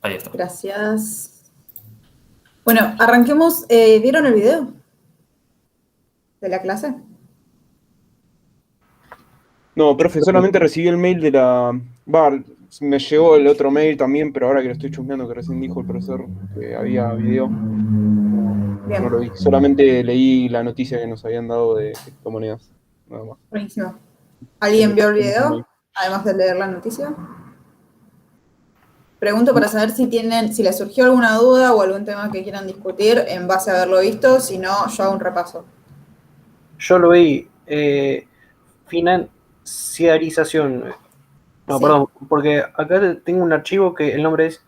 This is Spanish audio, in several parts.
Ahí está. Gracias. Bueno, arranquemos. ¿Vieron el video de la clase? No, profe, solamente recibí el mail de la... Me llegó el otro mail también, pero ahora que lo estoy chusmeando, que recién dijo el profesor que había video, no lo Bien, vi. Solamente leí la noticia que nos habían dado de criptomonedas, nada más. buenísimo. ¿Alguien vio el En ese mail. video, además de leer la noticia? Pregunto para saber si les surgió alguna duda o algún tema que quieran discutir en base a haberlo visto, si no, yo hago un repaso. Yo lo vi. Financiarización. No, Sí. perdón, porque acá tengo un archivo que el nombre es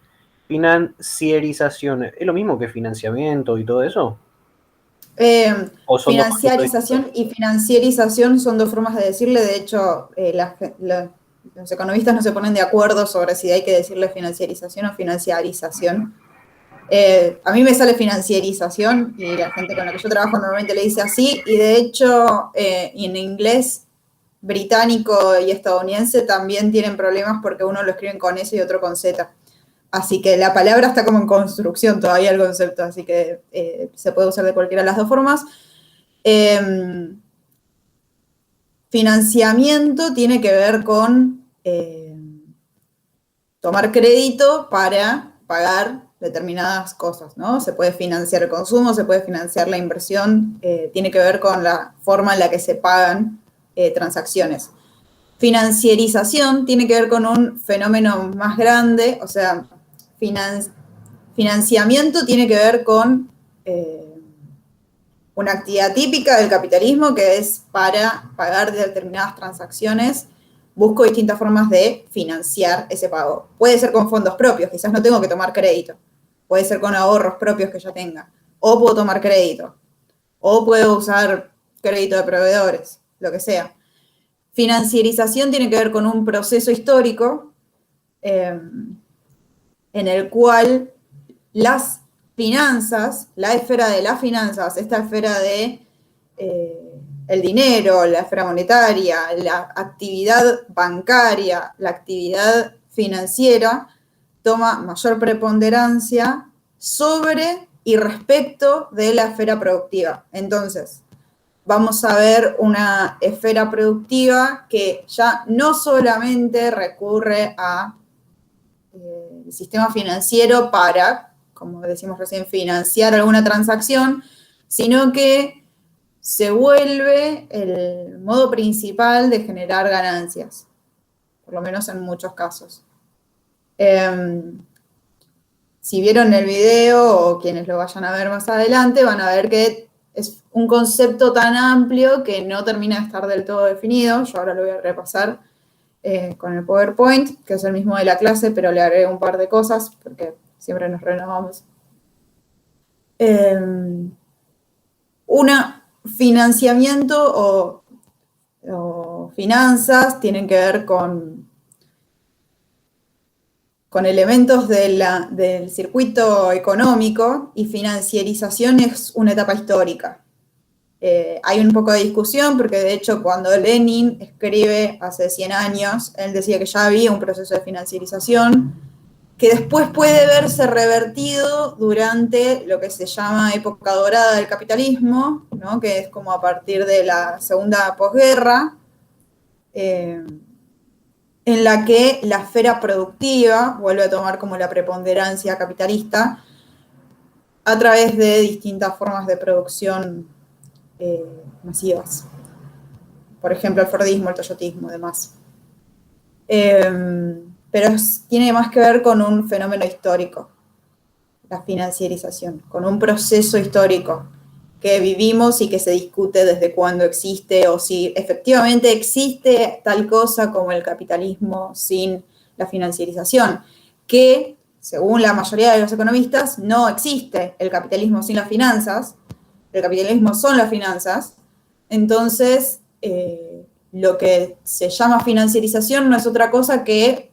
financiarización. ¿Es lo mismo que financiamiento y todo eso? ¿O son dos conceptos Financiarización y financiarización son dos formas de decirle. De hecho, los economistas no se ponen de acuerdo sobre si hay que decirle financiarización o financiarización. A mí me sale financiarización y la gente con la que yo trabajo normalmente le dice así, y de hecho en inglés británico y estadounidense también tienen problemas porque uno lo escriben con S y otro con Z. Así que la palabra está como en construcción todavía el concepto, así que se puede usar de cualquiera de las dos formas. Financiamiento tiene que ver con tomar crédito para pagar determinadas cosas, ¿no? Se puede financiar el consumo, se puede financiar la inversión, tiene que ver con la forma en la que se pagan transacciones. Financiarización tiene que ver con un fenómeno más grande, o sea, financiamiento tiene que ver con una actividad típica del capitalismo que es para pagar determinadas transacciones. Busco distintas formas de financiar ese pago. Puede ser con fondos propios, quizás no tengo que tomar crédito. Puede ser con ahorros propios que yo tenga. O puedo tomar crédito. O puedo usar crédito de proveedores, lo que sea. Financiarización tiene que ver con un proceso histórico en el cual las finanzas, la esfera de las finanzas, esta esfera de el dinero, la esfera monetaria, la actividad bancaria, la actividad financiera, toma mayor preponderancia sobre y respecto de la esfera productiva. Entonces, vamos a ver una esfera productiva que ya no solamente recurre a el sistema financiero para, como decimos recién, financiar alguna transacción, sino que se vuelve el modo principal de generar ganancias, por lo menos en muchos casos. Si vieron el video o quienes lo vayan a ver más adelante, van a ver que es un concepto tan amplio que no termina de estar del todo definido. Yo ahora lo voy a repasar con el PowerPoint, que es el mismo de la clase, pero le agregué un par de cosas porque siempre nos renovamos. Financiamiento o finanzas tienen que ver con elementos del circuito económico, y financiarización es una etapa histórica. Hay un poco de discusión porque de hecho cuando Lenin escribe hace 100 años, él decía que ya había un proceso de financiarización que después puede verse revertido durante lo que se llama época dorada del capitalismo, ¿no? Que es como a partir de la segunda posguerra, en la que la esfera productiva vuelve a tomar como la preponderancia capitalista a través de distintas formas de producción masivas. Por ejemplo, el fordismo, el toyotismo y demás. Pero tiene más que ver con un fenómeno histórico, la financiarización, con un proceso histórico que vivimos y que se discute desde cuándo existe o si efectivamente existe tal cosa como el capitalismo sin la financiarización, que según la mayoría de los economistas no existe el capitalismo sin las finanzas, el capitalismo son las finanzas. Entonces lo que se llama financiarización no es otra cosa que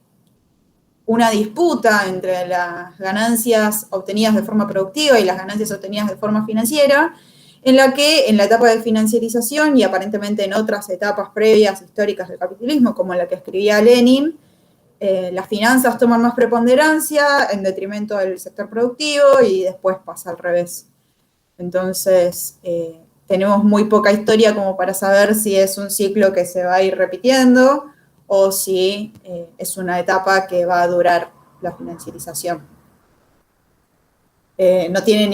una disputa entre las ganancias obtenidas de forma productiva y las ganancias obtenidas de forma financiera, en la que en la etapa de financiarización y aparentemente en otras etapas previas históricas del capitalismo, como la que escribía Lenin, las finanzas toman más preponderancia en detrimento del sector productivo y después pasa al revés. Entonces, tenemos muy poca historia como para saber si es un ciclo que se va a ir repitiendo o si es una etapa que va a durar la financiarización. No tiene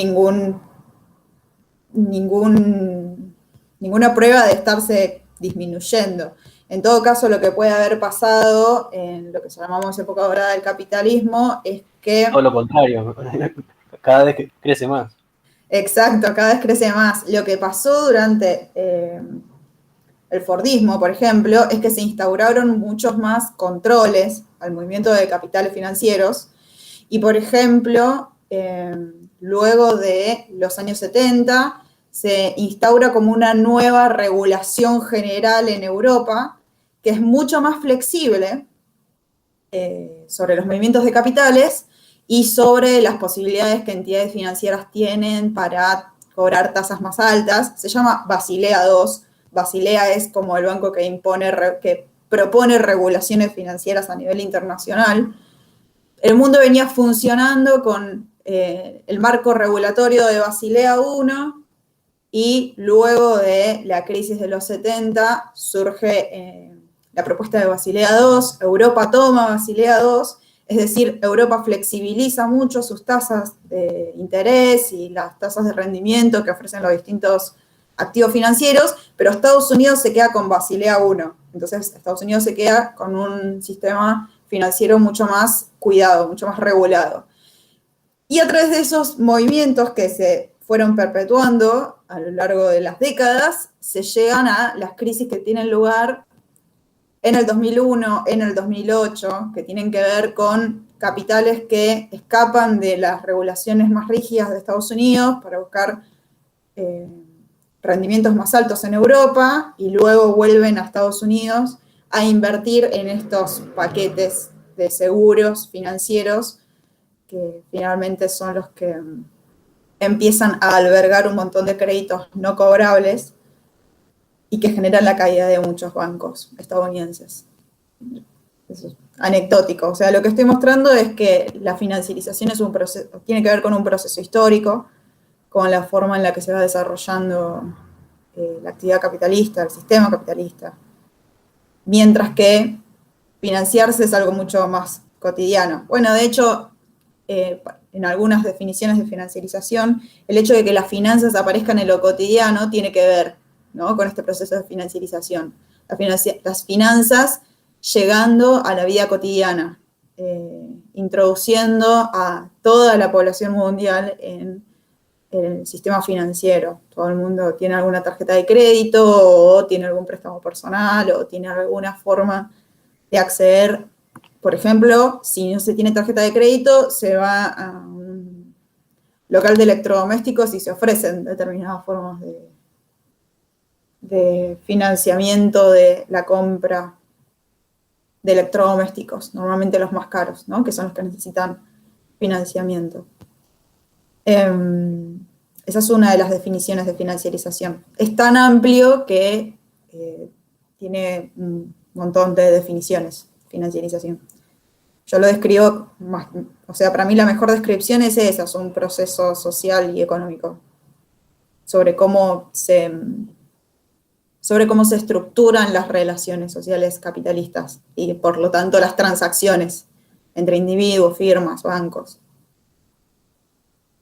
ninguna prueba de estarse disminuyendo. En todo caso, lo que puede haber pasado en lo que llamamos época dorada del capitalismo es que... Todo lo contrario, cada vez crece más. Exacto, cada vez crece más. Lo que pasó durante el Fordismo, por ejemplo, es que se instauraron muchos más controles al movimiento de capitales financieros y, por ejemplo, luego de los años 70, se instaura como una nueva regulación general en Europa que es mucho más flexible sobre los movimientos de capitales y sobre las posibilidades que entidades financieras tienen para cobrar tasas más altas. Se llama Basilea II. Basilea es como el banco que propone regulaciones financieras a nivel internacional. El mundo venía funcionando con el marco regulatorio de Basilea I y luego de la crisis de los 70 surge la propuesta de Basilea II, Europa toma Basilea II, es decir, Europa flexibiliza mucho sus tasas de interés y las tasas de rendimiento que ofrecen los distintos activos financieros, pero Estados Unidos se queda con Basilea I. Entonces, Estados Unidos se queda con un sistema financiero mucho más cuidado, mucho más regulado. Y a través de esos movimientos que se fueron perpetuando a lo largo de las décadas, se llegan a las crisis que tienen lugar en el 2001, en el 2008, que tienen que ver con capitales que escapan de las regulaciones más rígidas de Estados Unidos para buscar rendimientos más altos en Europa y luego vuelven a Estados Unidos a invertir en estos paquetes de seguros financieros que finalmente son los que empiezan a albergar un montón de créditos no cobrables y que generan la caída de muchos bancos estadounidenses. Eso es anecdótico. O sea, lo que estoy mostrando es que la financiarización es un proceso, tiene que ver con un proceso histórico, con la forma en la que se va desarrollando la actividad capitalista, el sistema capitalista. Mientras que financiarse es algo mucho más cotidiano. Bueno, de hecho, en algunas definiciones de financiarización, el hecho de que las finanzas aparezcan en lo cotidiano tiene que ver, ¿no?, con este proceso de financiarización. Las finanzas llegando a la vida cotidiana, introduciendo a toda la población mundial en el sistema financiero. Todo el mundo tiene alguna tarjeta de crédito o tiene algún préstamo personal o tiene alguna forma de acceder. Por ejemplo, si no se tiene tarjeta de crédito, se va a un local de electrodomésticos y se ofrecen determinadas formas de financiamiento de la compra de electrodomésticos, normalmente los más caros, ¿no?, que son los que necesitan financiamiento. Esa es una de las definiciones de financiarización. Es tan amplio que tiene un montón de definiciones, financiarización. Yo lo describo más, o sea, para mí la mejor descripción es esa, es un proceso social y económico sobre cómo se estructuran las relaciones sociales capitalistas y, por lo tanto, las transacciones entre individuos, firmas, bancos.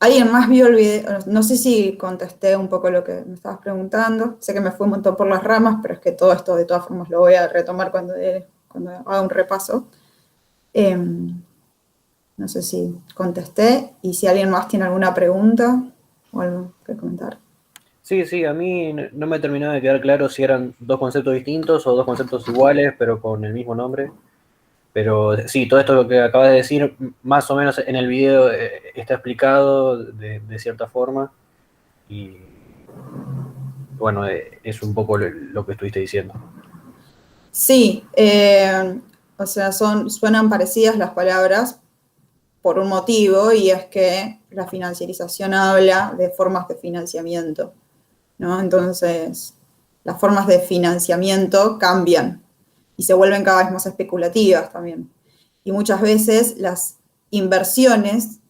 ¿Alguien más vio el video? No sé si contesté un poco lo que me estabas preguntando. Sé que me fui un montón por las ramas, pero es que todo esto, de todas formas, lo voy a retomar cuando haga un repaso. No sé si contesté, y si alguien más tiene alguna pregunta o algo que comentar. Sí, a mí no me terminó de quedar claro si eran dos conceptos distintos o dos conceptos iguales, pero con el mismo nombre. Pero sí, todo esto que acabas de decir, más o menos en el video está explicado de cierta forma. Y bueno, es un poco lo que estuviste diciendo. Sí, o sea, suenan parecidas las palabras por un motivo, y es que la financiarización habla de formas de financiamiento, ¿no? Entonces, las formas de financiamiento cambian y se vuelven cada vez más especulativas también. Y muchas veces las inversiones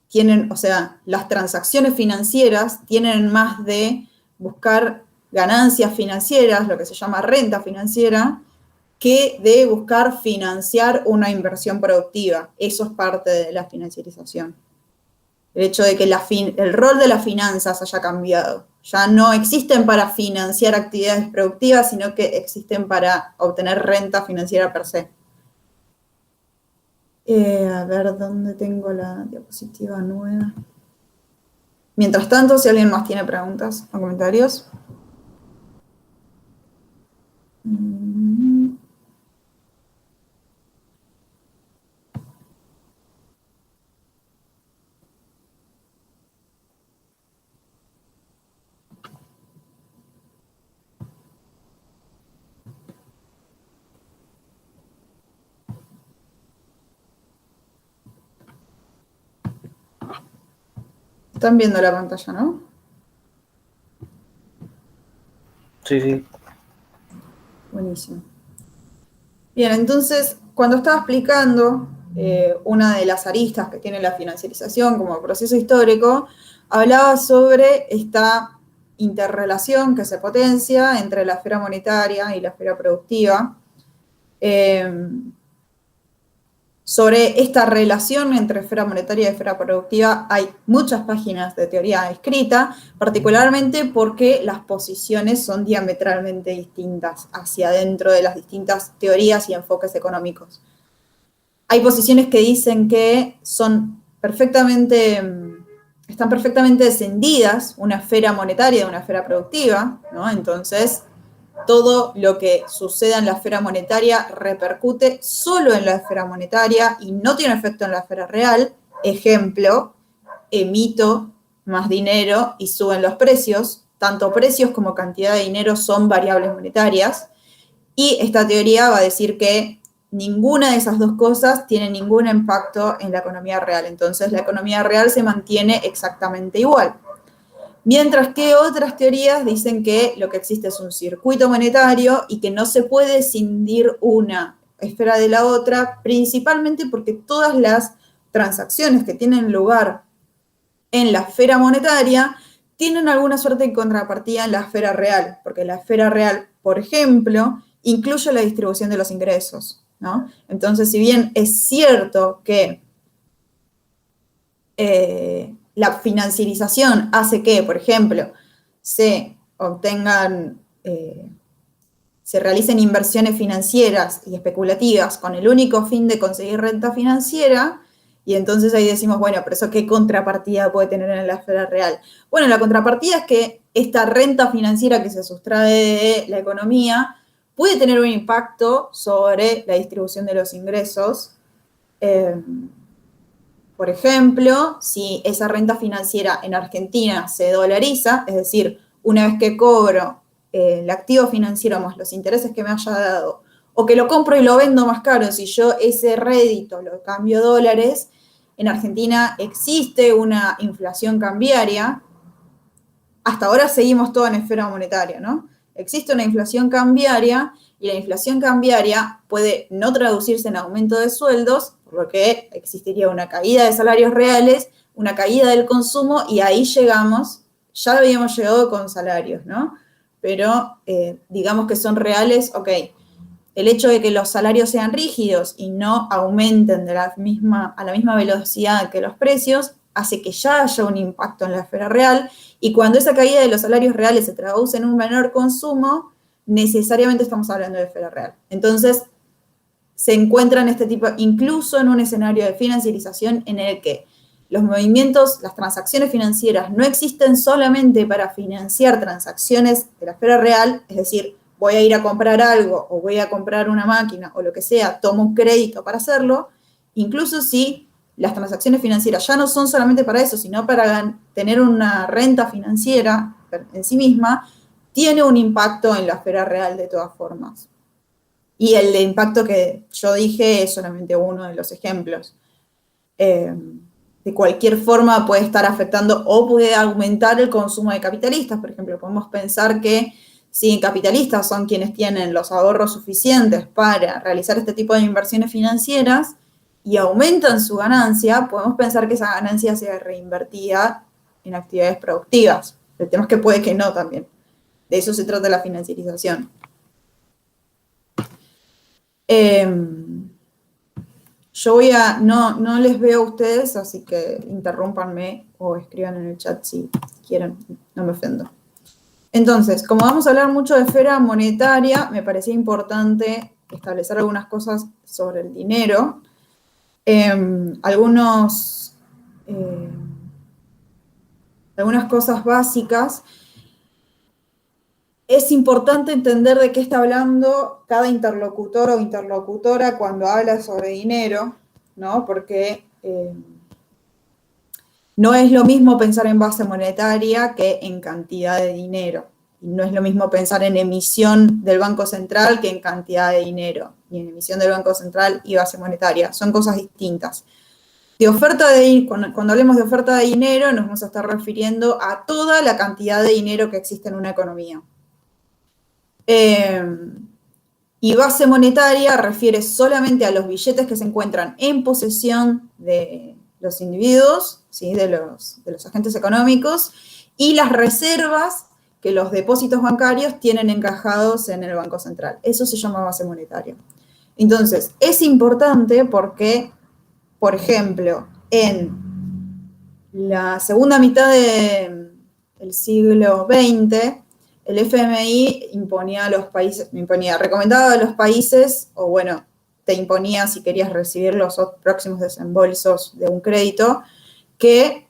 tienen, o sea, las transacciones financieras tienen más de buscar ganancias financieras, lo que se llama renta financiera, que de buscar financiar una inversión productiva. Eso es parte de la financiarización. El hecho de que el rol de las finanzas haya cambiado. Ya no existen para financiar actividades productivas, sino que existen para obtener renta financiera per se. A ver, ¿dónde tengo la diapositiva nueva? Mientras tanto, si alguien más tiene preguntas o comentarios. Están viendo la pantalla, ¿no? Sí, sí. Buenísimo. Bien, entonces, cuando estaba explicando una de las aristas que tiene la financiarización como proceso histórico, hablaba sobre esta interrelación que se potencia entre la esfera monetaria y la esfera productiva. Sobre esta relación entre esfera monetaria y esfera productiva hay muchas páginas de teoría escrita, particularmente porque las posiciones son diametralmente distintas hacia dentro de las distintas teorías y enfoques económicos. Hay posiciones que dicen que están perfectamente descendidas una esfera monetaria de una esfera productiva, ¿no? Entonces, todo lo que suceda en la esfera monetaria repercute solo en la esfera monetaria y no tiene efecto en la esfera real. Ejemplo, emito más dinero y suben los precios. Tanto precios como cantidad de dinero son variables monetarias. Y esta teoría va a decir que ninguna de esas dos cosas tiene ningún impacto en la economía real. Entonces, la economía real se mantiene exactamente igual. Mientras que otras teorías dicen que lo que existe es un circuito monetario y que no se puede escindir una esfera de la otra, principalmente porque todas las transacciones que tienen lugar en la esfera monetaria tienen alguna suerte de contrapartida en la esfera real, porque la esfera real, por ejemplo, incluye la distribución de los ingresos, ¿no? Entonces, si bien es cierto que la financiarización hace que, por ejemplo, se realicen inversiones financieras y especulativas con el único fin de conseguir renta financiera, y entonces ahí decimos, bueno, pero eso ¿qué contrapartida puede tener en la esfera real? Bueno, la contrapartida es que esta renta financiera que se sustrae de la economía puede tener un impacto sobre la distribución de los ingresos. Por ejemplo, si esa renta financiera en Argentina se dolariza, es decir, una vez que cobro el activo financiero más los intereses que me haya dado, o que lo compro y lo vendo más caro, si yo ese rédito lo cambio a dólares, en Argentina existe una inflación cambiaria. Hasta ahora seguimos todo en esfera monetaria, ¿no? Existe una inflación cambiaria y la inflación cambiaria puede no traducirse en aumento de sueldos, por lo que existiría una caída de salarios reales, una caída del consumo y ahí llegamos, ya habíamos llegado con salarios, ¿no? Pero digamos que son reales, ok. El hecho de que los salarios sean rígidos y no aumenten a la misma velocidad que los precios hace que ya haya un impacto en la esfera real, y cuando esa caída de los salarios reales se traduce en un menor consumo, necesariamente estamos hablando de esfera real. Entonces, se encuentran este tipo, incluso en un escenario de financiarización en el que los movimientos, las transacciones financieras no existen solamente para financiar transacciones de la esfera real, es decir, voy a ir a comprar algo o voy a comprar una máquina o lo que sea, tomo un crédito para hacerlo, incluso si las transacciones financieras ya no son solamente para eso, sino para tener una renta financiera en sí misma, tiene un impacto en la esfera real de todas formas. Y el de impacto que yo dije es solamente uno de los ejemplos. De cualquier forma puede estar afectando o puede aumentar el consumo de capitalistas. Por ejemplo, podemos pensar que si capitalistas son quienes tienen los ahorros suficientes para realizar este tipo de inversiones financieras, y aumentan su ganancia, podemos pensar que esa ganancia sea reinvertida en actividades productivas. El tema es que puede que no también. De eso se trata la financiarización. Yo no les veo a ustedes, así que interrúmpanme o escriban en el chat si quieren, no me ofendo. Entonces, como vamos a hablar mucho de esfera monetaria, me parecía importante establecer algunas cosas sobre el dinero. Algunas cosas básicas. Es importante entender de qué está hablando cada interlocutor o interlocutora cuando habla sobre dinero, ¿no? Porque no es lo mismo pensar en base monetaria que en cantidad de dinero. Y no es lo mismo pensar en emisión del Banco Central que en cantidad de dinero. Y en emisión del Banco Central y base monetaria. Son cosas distintas. Cuando hablemos de oferta de dinero, nos vamos a estar refiriendo a toda la cantidad de dinero que existe en una economía. Y base monetaria refiere solamente a los billetes que se encuentran en posesión de los individuos, ¿sí? de los agentes económicos, y las reservas que los depósitos bancarios tienen encajados en el Banco Central. Eso se llama base monetaria. Entonces, es importante porque, por ejemplo, en la segunda mitad del siglo XX, el FMI recomendaba a los países, o bueno, te imponía si querías recibir los próximos desembolsos de un crédito, que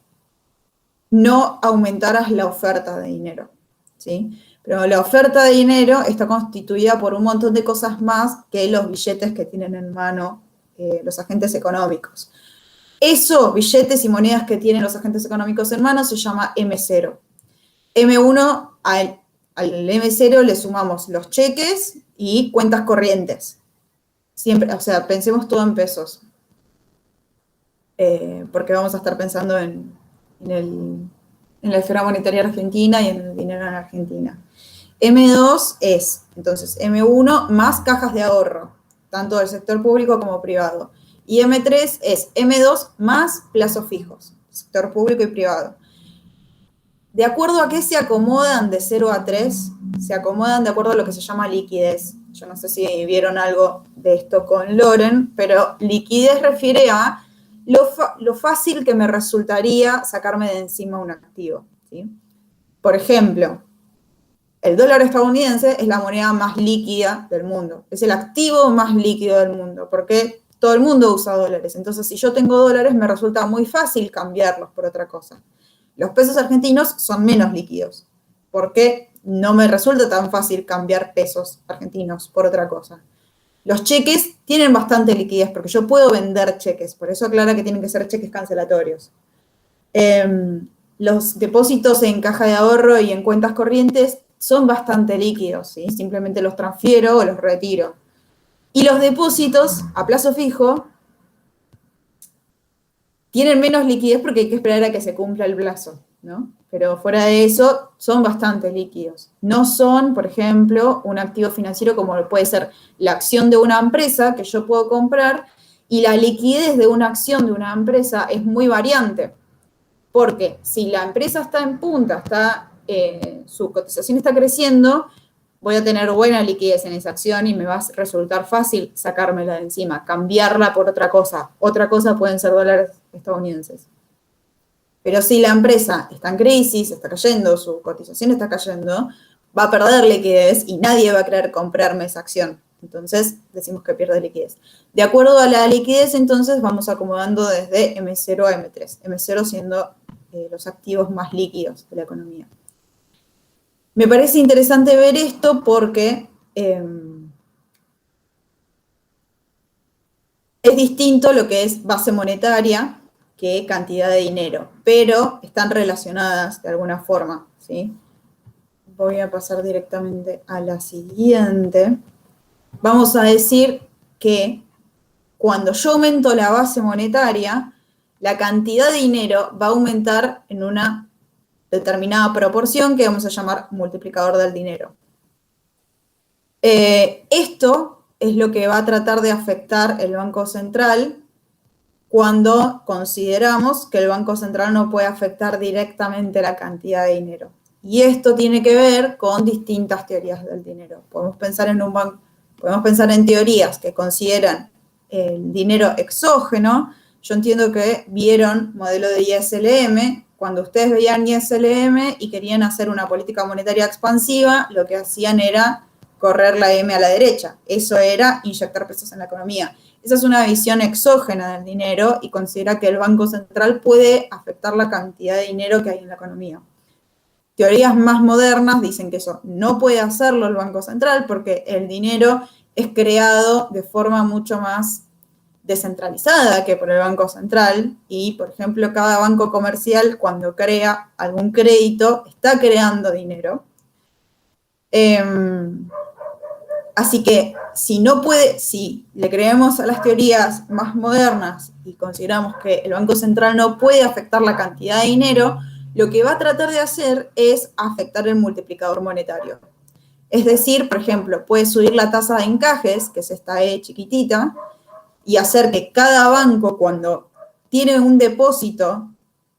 no aumentaras la oferta de dinero, ¿sí? Pero la oferta de dinero está constituida por un montón de cosas más que los billetes que tienen en mano los agentes económicos. Esos billetes y monedas que tienen los agentes económicos en mano se llama M0. M1 al M0 le sumamos los cheques y cuentas corrientes. Siempre, o sea, pensemos todo en pesos. Porque vamos a estar pensando en la esfera monetaria argentina y en el dinero en Argentina. M2 es, entonces, M1 más cajas de ahorro, tanto del sector público como privado. Y M3 es M2 más plazos fijos, sector público y privado. ¿De acuerdo a qué se acomodan de 0 a 3? Se acomodan de acuerdo a lo que se llama liquidez. Yo no sé si vieron algo de esto con Loren, pero liquidez refiere a lo fácil que me resultaría sacarme de encima un activo, ¿sí? Por ejemplo, el dólar estadounidense es la moneda más líquida del mundo. Es el activo más líquido del mundo, porque todo el mundo usa dólares. Entonces, si yo tengo dólares, me resulta muy fácil cambiarlos por otra cosa. Los pesos argentinos son menos líquidos, porque no me resulta tan fácil cambiar pesos argentinos por otra cosa. Los cheques tienen bastante liquidez, porque yo puedo vender cheques, por eso aclara que tienen que ser cheques cancelatorios. Los depósitos en caja de ahorro y en cuentas corrientes son bastante líquidos, ¿sí? Simplemente los transfiero o los retiro. Y los depósitos a plazo fijo tienen menos liquidez porque hay que esperar a que se cumpla el plazo, ¿no? Pero fuera de eso, son bastante líquidos. No son, por ejemplo, un activo financiero como puede ser la acción de una empresa que yo puedo comprar, y la liquidez de una acción de una empresa es muy variante. Porque si la empresa está en punta, su cotización está creciendo, voy a tener buena liquidez en esa acción y me va a resultar fácil sacármela de encima, cambiarla por otra cosa. Otra cosa pueden ser dólares estadounidenses. Pero si la empresa está en crisis, está cayendo, su cotización está cayendo, va a perder liquidez y nadie va a querer comprarme esa acción. Entonces, decimos que pierde liquidez. De acuerdo a la liquidez, entonces, vamos acomodando desde M0 a M3. M0 siendo los activos más líquidos de la economía. Me parece interesante ver esto porque es distinto lo que es base monetaria que cantidad de dinero, pero están relacionadas de alguna forma, ¿sí? Voy a pasar directamente a la siguiente. Vamos a decir que cuando yo aumento la base monetaria, la cantidad de dinero va a aumentar en una determinada proporción que vamos a llamar multiplicador del dinero. Esto es lo que va a tratar de afectar el Banco Central cuando consideramos que el Banco Central no puede afectar directamente la cantidad de dinero. Y esto tiene que ver con distintas teorías del dinero. Podemos pensar en teorías que consideran el dinero exógeno. Yo entiendo que vieron modelo de ISLM. Cuando ustedes veían ISLM y querían hacer una política monetaria expansiva, lo que hacían era correr la M a la derecha. Eso era inyectar pesos en la economía. Esa es una visión exógena del dinero y considera que el Banco Central puede afectar la cantidad de dinero que hay en la economía. Teorías más modernas dicen que eso no puede hacerlo el Banco Central porque el dinero es creado de forma mucho más descentralizada que por el Banco Central y, por ejemplo, cada banco comercial cuando crea algún crédito está creando dinero. Así que si le creemos a las teorías más modernas y consideramos que el Banco Central no puede afectar la cantidad de dinero, lo que va a tratar de hacer es afectar el multiplicador monetario. Es decir, por ejemplo, puede subir la tasa de encajes, que es esta E chiquitita, y hacer que cada banco, cuando tiene un depósito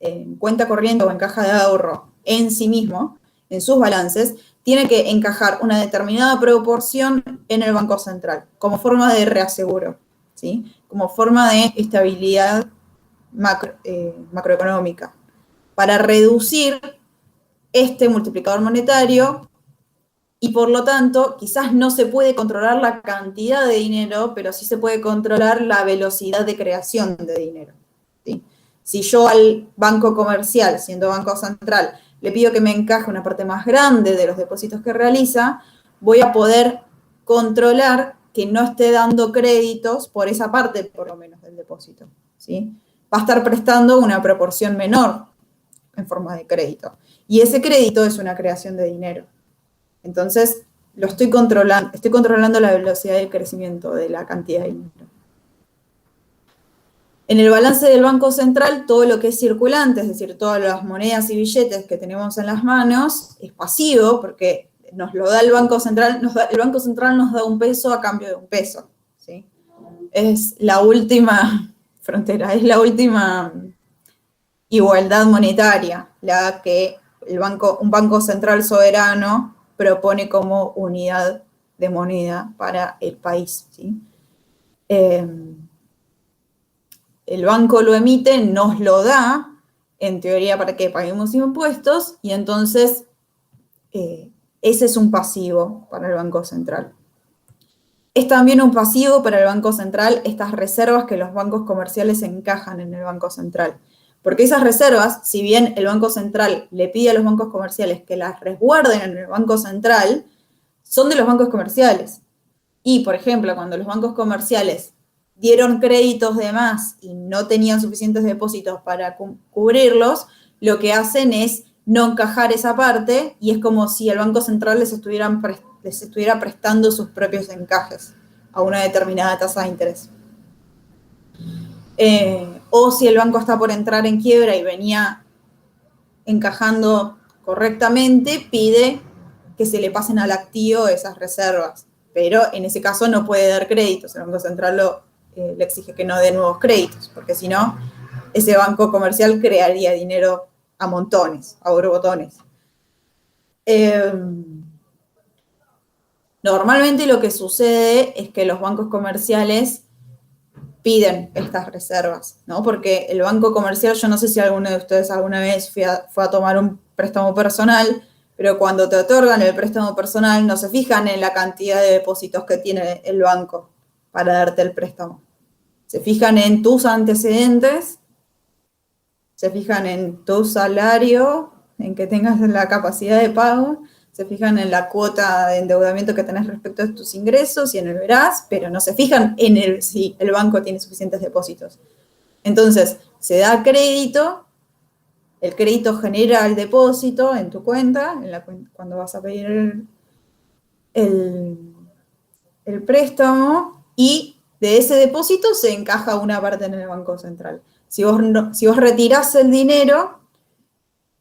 en cuenta corriente o en caja de ahorro en sí mismo, en sus balances, tiene que encajar una determinada proporción en el Banco Central, como forma de reaseguro, ¿sí? Como forma de estabilidad macroeconómica, para reducir este multiplicador monetario y por lo tanto quizás no se puede controlar la cantidad de dinero, pero sí se puede controlar la velocidad de creación de dinero, ¿sí? Si yo al banco comercial, siendo Banco Central, le pido que me encaje una parte más grande de los depósitos que realiza, voy a poder controlar que no esté dando créditos por esa parte, por lo menos, del depósito, ¿sí? Va a estar prestando una proporción menor en forma de crédito. Y ese crédito es una creación de dinero. Entonces, estoy controlando la velocidad del crecimiento de la cantidad de dinero. En el balance del Banco Central, todo lo que es circulante, es decir, todas las monedas y billetes que tenemos en las manos, es pasivo porque nos lo da el Banco Central, el Banco Central nos da un peso a cambio de un peso, ¿sí? Es la última frontera, es la última igualdad monetaria, la que un banco central soberano propone como unidad de moneda para el país, ¿sí? El banco lo emite, nos lo da, en teoría para que paguemos impuestos, y entonces ese es un pasivo para el Banco Central. Es también un pasivo para el Banco Central estas reservas que los bancos comerciales encajan en el Banco Central. Porque esas reservas, si bien el Banco Central le pide a los bancos comerciales que las resguarden en el Banco Central, son de los bancos comerciales. Y, por ejemplo, cuando los bancos comerciales dieron créditos de más y no tenían suficientes depósitos para cubrirlos, lo que hacen es no encajar esa parte y es como si el Banco Central les estuviera prestando sus propios encajes a una determinada tasa de interés. O si el banco está por entrar en quiebra y venía encajando correctamente, pide que se le pasen al activo esas reservas. Pero en ese caso no puede dar créditos. El Banco Central le exige que no dé nuevos créditos, porque si no, ese banco comercial crearía dinero a montones, a borbotones. Normalmente lo que sucede es que los bancos comerciales piden estas reservas, ¿no? Porque el banco comercial, yo no sé si alguno de ustedes alguna vez fue a tomar un préstamo personal, pero cuando te otorgan el préstamo personal no se fijan en la cantidad de depósitos que tiene el banco para darte el préstamo. Se fijan en tus antecedentes, se fijan en tu salario, en que tengas la capacidad de pago, se fijan en la cuota de endeudamiento que tenés respecto a tus ingresos y en el veraz, pero no se fijan en si el banco tiene suficientes depósitos. Entonces, se da crédito, el crédito genera el depósito en tu cuenta, cuando vas a pedir el préstamo, y de ese depósito se encaja una parte en el Banco Central. Si vos retirás el dinero,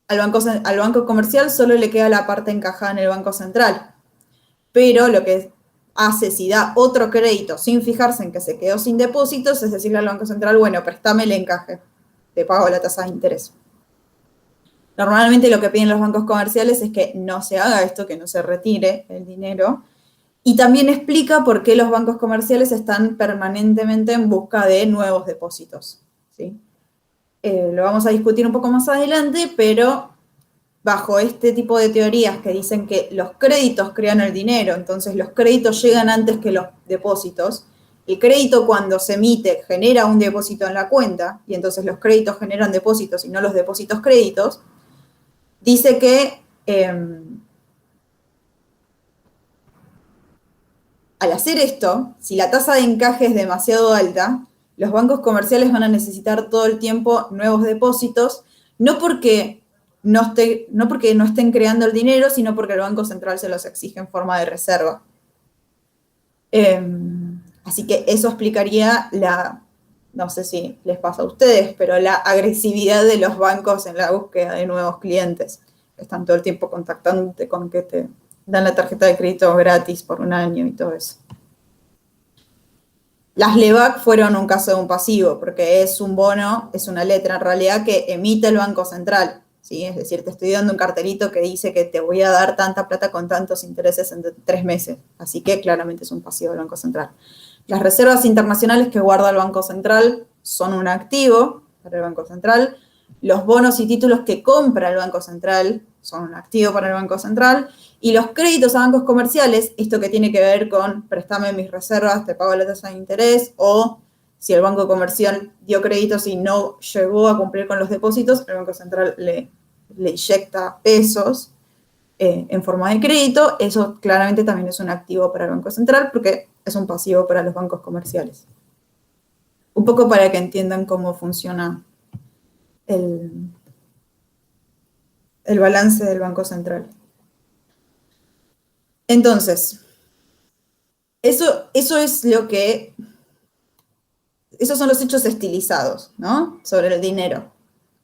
al banco comercial solo le queda la parte encajada en el Banco Central. Pero lo que hace, si da otro crédito sin fijarse en que se quedó sin depósitos, es decirle al Banco Central, bueno, préstame el encaje, te pago la tasa de interés. Normalmente lo que piden los bancos comerciales es que no se haga esto, que no se retire el dinero. Y también explica por qué los bancos comerciales están permanentemente en busca de nuevos depósitos, ¿sí? Lo vamos a discutir un poco más adelante, pero bajo este tipo de teorías que dicen que los créditos crean el dinero, entonces los créditos llegan antes que los depósitos. El crédito cuando se emite genera un depósito en la cuenta, y entonces los créditos generan depósitos y no los depósitos créditos. Dice que al hacer esto, si la tasa de encaje es demasiado alta, los bancos comerciales van a necesitar todo el tiempo nuevos depósitos, no porque no estén creando el dinero, sino porque el Banco Central se los exige en forma de reserva. Así que eso explicaría no sé si les pasa a ustedes, pero la agresividad de los bancos en la búsqueda de nuevos clientes. Están todo el tiempo contactándote con que te dan la tarjeta de crédito gratis por un año y todo eso. Las LEBAC fueron un caso de un pasivo, porque es un bono, es una letra en realidad que emite el Banco Central, ¿sí? Es decir, te estoy dando un cartelito que dice que te voy a dar tanta plata con tantos intereses en 3 meses, así que claramente es un pasivo del Banco Central. Las reservas internacionales que guarda el Banco Central son un activo para el Banco Central. Los bonos y títulos que compra el Banco Central son un activo para el Banco Central. Y los créditos a bancos comerciales, esto que tiene que ver con préstame mis reservas, te pago la tasa de interés, o si el banco comercial dio créditos y no llegó a cumplir con los depósitos, el Banco Central le inyecta pesos en forma de crédito. Eso claramente también es un activo para el Banco Central porque es un pasivo para los bancos comerciales. Un poco para que entiendan cómo funciona el balance del Banco Central. Entonces, esos son los hechos estilizados, ¿no? Sobre el dinero.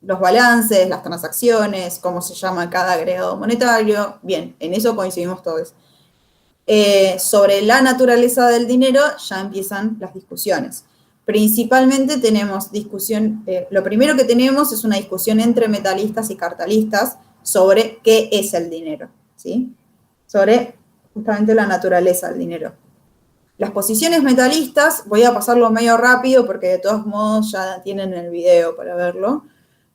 Los balances, las transacciones, cómo se llama cada agregado monetario. Bien, en eso coincidimos todos. Sobre la naturaleza del dinero ya empiezan las discusiones. Principalmente tenemos lo primero que tenemos es una discusión entre metalistas y cartalistas sobre qué es el dinero, ¿sí? Sobre justamente la naturaleza del dinero. Las posiciones metalistas, voy a pasarlo medio rápido porque de todos modos ya tienen el video para verlo,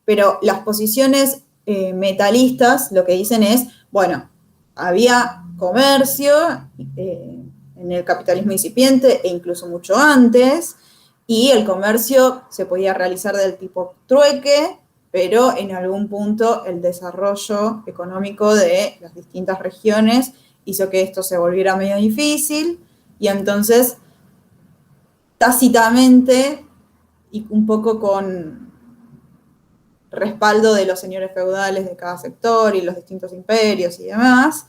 pero las posiciones metalistas lo que dicen es, bueno, había comercio en el capitalismo incipiente e incluso mucho antes, y el comercio se podía realizar del tipo trueque, pero en algún punto el desarrollo económico de las distintas regiones hizo que esto se volviera medio difícil, y entonces tácitamente y un poco con respaldo de los señores feudales de cada sector y los distintos imperios y demás,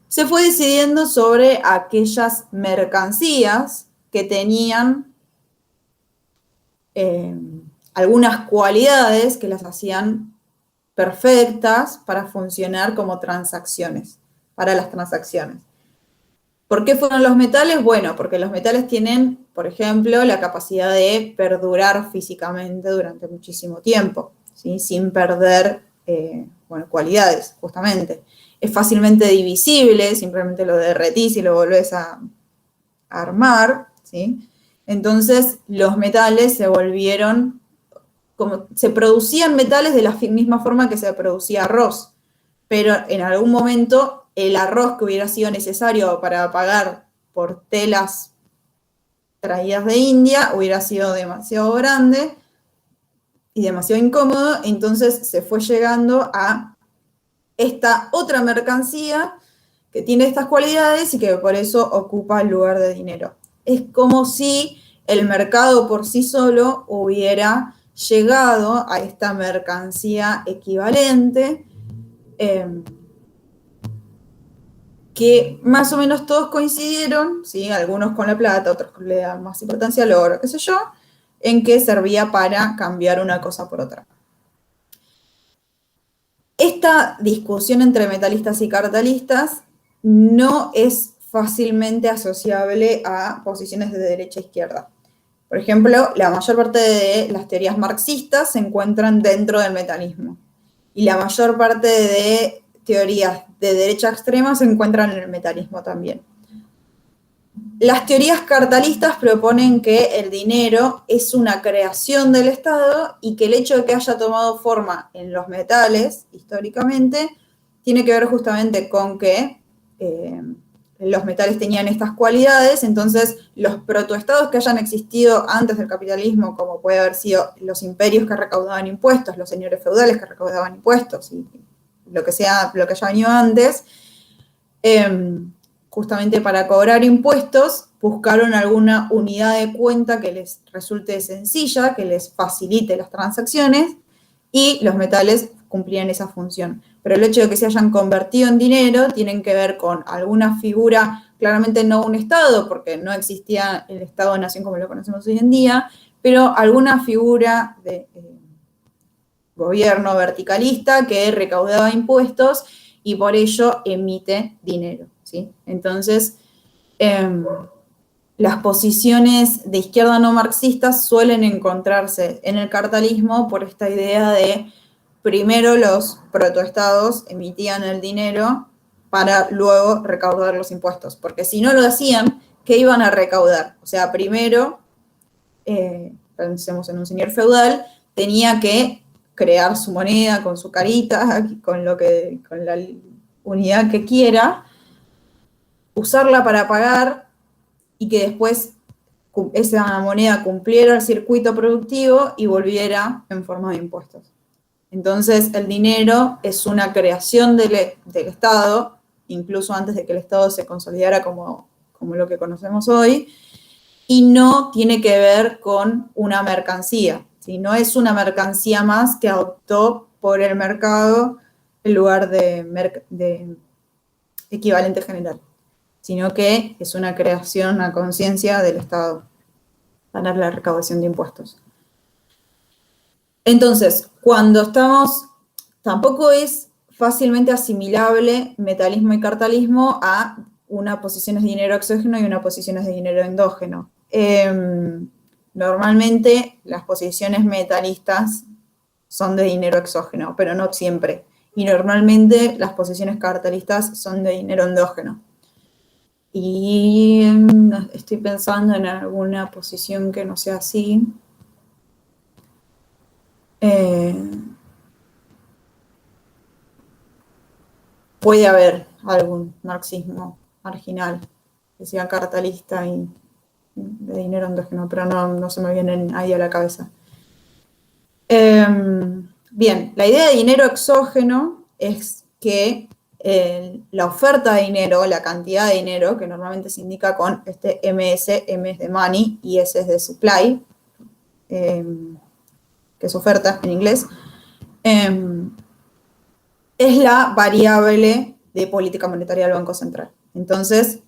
se fue decidiendo sobre aquellas mercancías que tenían algunas cualidades que las hacían perfectas para funcionar como transacciones, para las transacciones. ¿Por qué fueron los metales? Bueno, porque los metales tienen, por ejemplo, la capacidad de perdurar físicamente durante muchísimo tiempo, ¿sí? Sin perder cualidades, justamente. Es fácilmente divisible, simplemente lo derretís y lo volvés a armar, ¿sí? Entonces, los metales se volvieron, se producían metales de la misma forma que se producía arroz, pero en algún momento el arroz que hubiera sido necesario para pagar por telas traídas de India hubiera sido demasiado grande y demasiado incómodo, entonces se fue llegando a esta otra mercancía que tiene estas cualidades y que por eso ocupa el lugar de dinero. Es como si el mercado por sí solo hubiera llegado a esta mercancía equivalente, que más o menos todos coincidieron, ¿sí? Algunos con la plata, otros le dan más importancia al oro, qué sé yo, en que servía para cambiar una cosa por otra. Esta discusión entre metalistas y cartalistas no es fácilmente asociable a posiciones de derecha e izquierda. Por ejemplo, la mayor parte de las teorías marxistas se encuentran dentro del metalismo. Y la mayor parte de teorías de derecha extrema se encuentran en el metalismo también. Las teorías cartalistas proponen que el dinero es una creación del Estado y que el hecho de que haya tomado forma en los metales, históricamente, tiene que ver justamente con que los metales tenían estas cualidades, entonces los protoestados que hayan existido antes del capitalismo, como puede haber sido los imperios que recaudaban impuestos, los señores feudales que recaudaban impuestos, y lo que sea, lo que haya venido antes, justamente para cobrar impuestos, buscaron alguna unidad de cuenta que les resulte sencilla, que les facilite las transacciones, y los metales cumplían esa función. Pero el hecho de que se hayan convertido en dinero tienen que ver con alguna figura, claramente no un Estado, porque no existía el Estado-nación como lo conocemos hoy en día, pero alguna figura de gobierno verticalista que recaudaba impuestos y por ello emite dinero, ¿sí? Entonces, las posiciones de izquierda no marxistas suelen encontrarse en el cartalismo por esta idea de primero los protoestados emitían el dinero para luego recaudar los impuestos, porque si no lo hacían, ¿qué iban a recaudar? O sea, primero, pensemos en un señor feudal, tenía que crear su moneda con su carita, con la unidad que quiera, usarla para pagar y que después esa moneda cumpliera el circuito productivo y volviera en forma de impuestos. Entonces, el dinero es una creación del Estado, incluso antes de que el Estado se consolidara como lo que conocemos hoy, y no tiene que ver con una mercancía, ¿sí? No es una mercancía más que adoptó por el mercado en lugar de equivalente general, sino que es una creación, una conciencia del Estado para la recaudación de impuestos. Entonces, tampoco es fácilmente asimilable metalismo y cartalismo a una posición de dinero exógeno y una posición de dinero endógeno. Normalmente las posiciones metalistas son de dinero exógeno, pero no siempre. Y normalmente las posiciones cartalistas son de dinero endógeno. Y estoy pensando en alguna posición que no sea así. Puede haber algún marxismo marginal que sea cartalista y de dinero endógeno, pero no se me vienen ahí a la cabeza. Bien, la idea de dinero exógeno es que la oferta de dinero, la cantidad de dinero, que normalmente se indica con este MS, M es de money y S es de supply, que es oferta en inglés, es la variable de política monetaria del Banco Central. Entonces,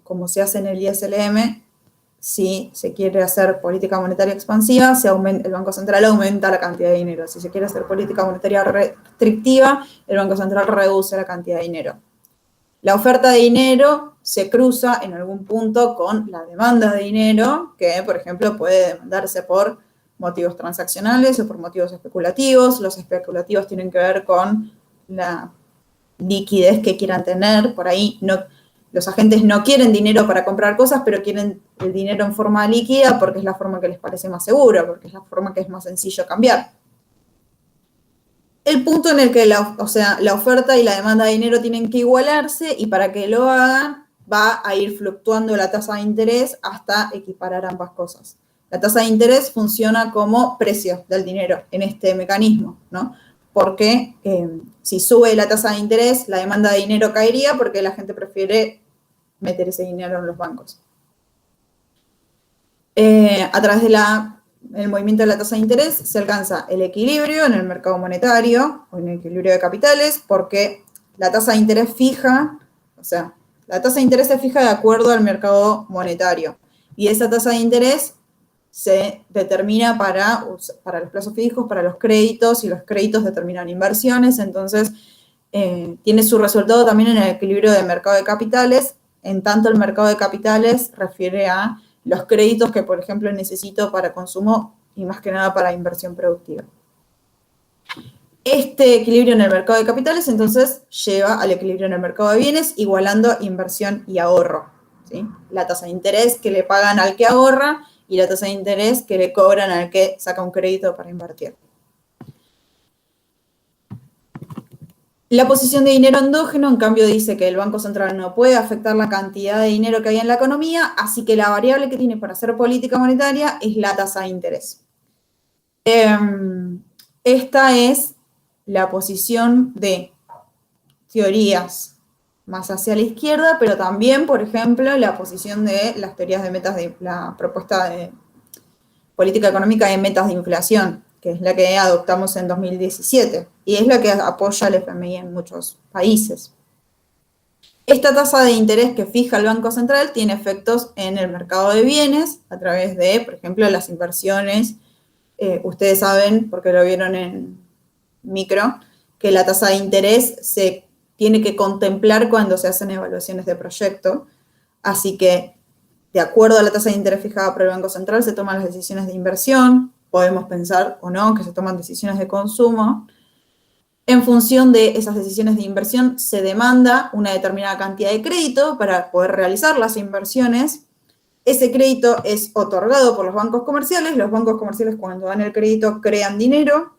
como se hace en el ISLM, si se quiere hacer política monetaria expansiva, el Banco Central aumenta la cantidad de dinero. Si se quiere hacer política monetaria restrictiva, el Banco Central reduce la cantidad de dinero. La oferta de dinero se cruza en algún punto con la demanda de dinero, que, por ejemplo, puede demandarse por motivos transaccionales o por motivos especulativos. Los especulativos tienen que ver con la liquidez que quieran tener. Por ahí los agentes no quieren dinero para comprar cosas, pero quieren el dinero en forma líquida porque es la forma que les parece más segura, porque es la forma que es más sencillo cambiar. El punto en el que la oferta y la demanda de dinero tienen que igualarse, y para que lo hagan va a ir fluctuando la tasa de interés hasta equiparar ambas cosas. La tasa de interés funciona como precio del dinero en este mecanismo, ¿no? Porque si sube la tasa de interés, la demanda de dinero caería porque la gente prefiere meter ese dinero en los bancos. A través del movimiento de la tasa de interés se alcanza el equilibrio en el mercado monetario o en el equilibrio de capitales, porque la tasa de interés fija, la tasa de interés se fija de acuerdo al mercado monetario, y esa tasa de interés se determina para los plazos fijos, para los créditos, y los créditos determinan inversiones. Entonces tiene su resultado también en el equilibrio del mercado de capitales, En tanto, el mercado de capitales refiere a los créditos que, por ejemplo, necesito para consumo y más que nada para inversión productiva. Este equilibrio en el mercado de capitales, entonces, lleva al equilibrio en el mercado de bienes, igualando inversión y ahorro, ¿sí? La tasa de interés que le pagan al que ahorra y la tasa de interés que le cobran al que saca un crédito para invertir. La posición de dinero endógeno, en cambio, dice que el Banco Central no puede afectar la cantidad de dinero que hay en la economía, así que la variable que tiene para hacer política monetaria es la tasa de interés. Esta es la posición de teorías más hacia la izquierda, pero también, por ejemplo, la posición de las teorías de metas de la propuesta de política económica de metas de inflación, que es la que adoptamos en 2017, y es la que apoya el FMI en muchos países. Esta tasa de interés que fija el Banco Central tiene efectos en el mercado de bienes a través de, por ejemplo, las inversiones. Ustedes saben, porque lo vieron en micro, que la tasa de interés se tiene que contemplar cuando se hacen evaluaciones de proyecto, así que de acuerdo a la tasa de interés fijada por el Banco Central se toman las decisiones de inversión, podemos pensar o no que se toman decisiones de consumo. En función de esas decisiones de inversión se demanda una determinada cantidad de crédito para poder realizar las inversiones. Ese crédito es otorgado por los bancos comerciales. Los bancos comerciales, cuando dan el crédito, crean dinero.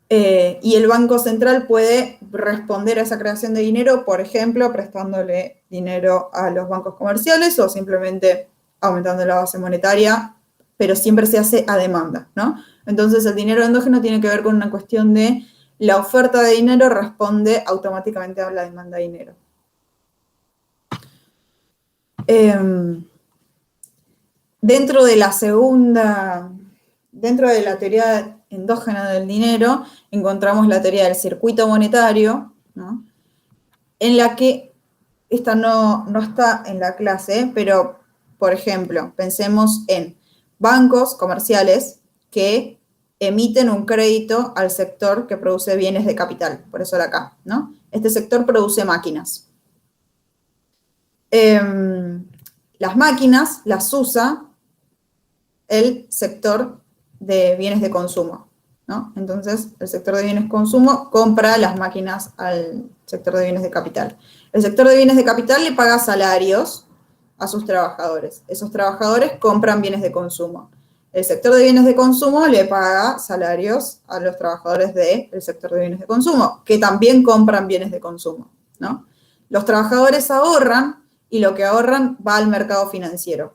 Y el Banco Central puede responder a esa creación de dinero, por ejemplo, prestándole dinero a los bancos comerciales o simplemente aumentando la base monetaria, pero siempre se hace a demanda, ¿no? Entonces, el dinero endógeno tiene que ver con una cuestión de la oferta de dinero responde automáticamente a la demanda de dinero. Dentro de la teoría endógena del dinero, encontramos la teoría del circuito monetario, ¿no? En la que, esta no está en la clase, pero, por ejemplo, pensemos en bancos comerciales que emiten un crédito al sector que produce bienes de capital, por eso de acá, ¿no? Este sector produce máquinas. Las máquinas las usa el sector de bienes de consumo, ¿no? Entonces, el sector de bienes de consumo compra las máquinas al sector de bienes de capital. El sector de bienes de capital le paga salarios a sus trabajadores. Esos trabajadores compran bienes de consumo. El sector de bienes de consumo le paga salarios a los trabajadores del sector de bienes de consumo, que también compran bienes de consumo, ¿no? Los trabajadores ahorran y lo que ahorran va al mercado financiero.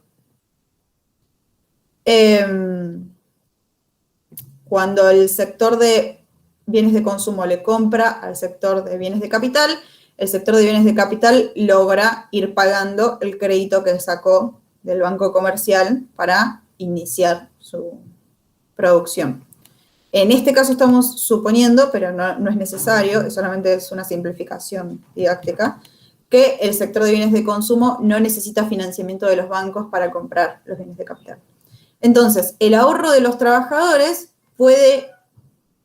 Cuando el sector de bienes de consumo le compra al sector de bienes de capital, el sector de bienes de capital logra ir pagando el crédito que sacó del banco comercial para iniciar su producción. En este caso estamos suponiendo, pero no es necesario, solamente es una simplificación didáctica, que el sector de bienes de consumo no necesita financiamiento de los bancos para comprar los bienes de capital. Entonces, el ahorro de los trabajadores puede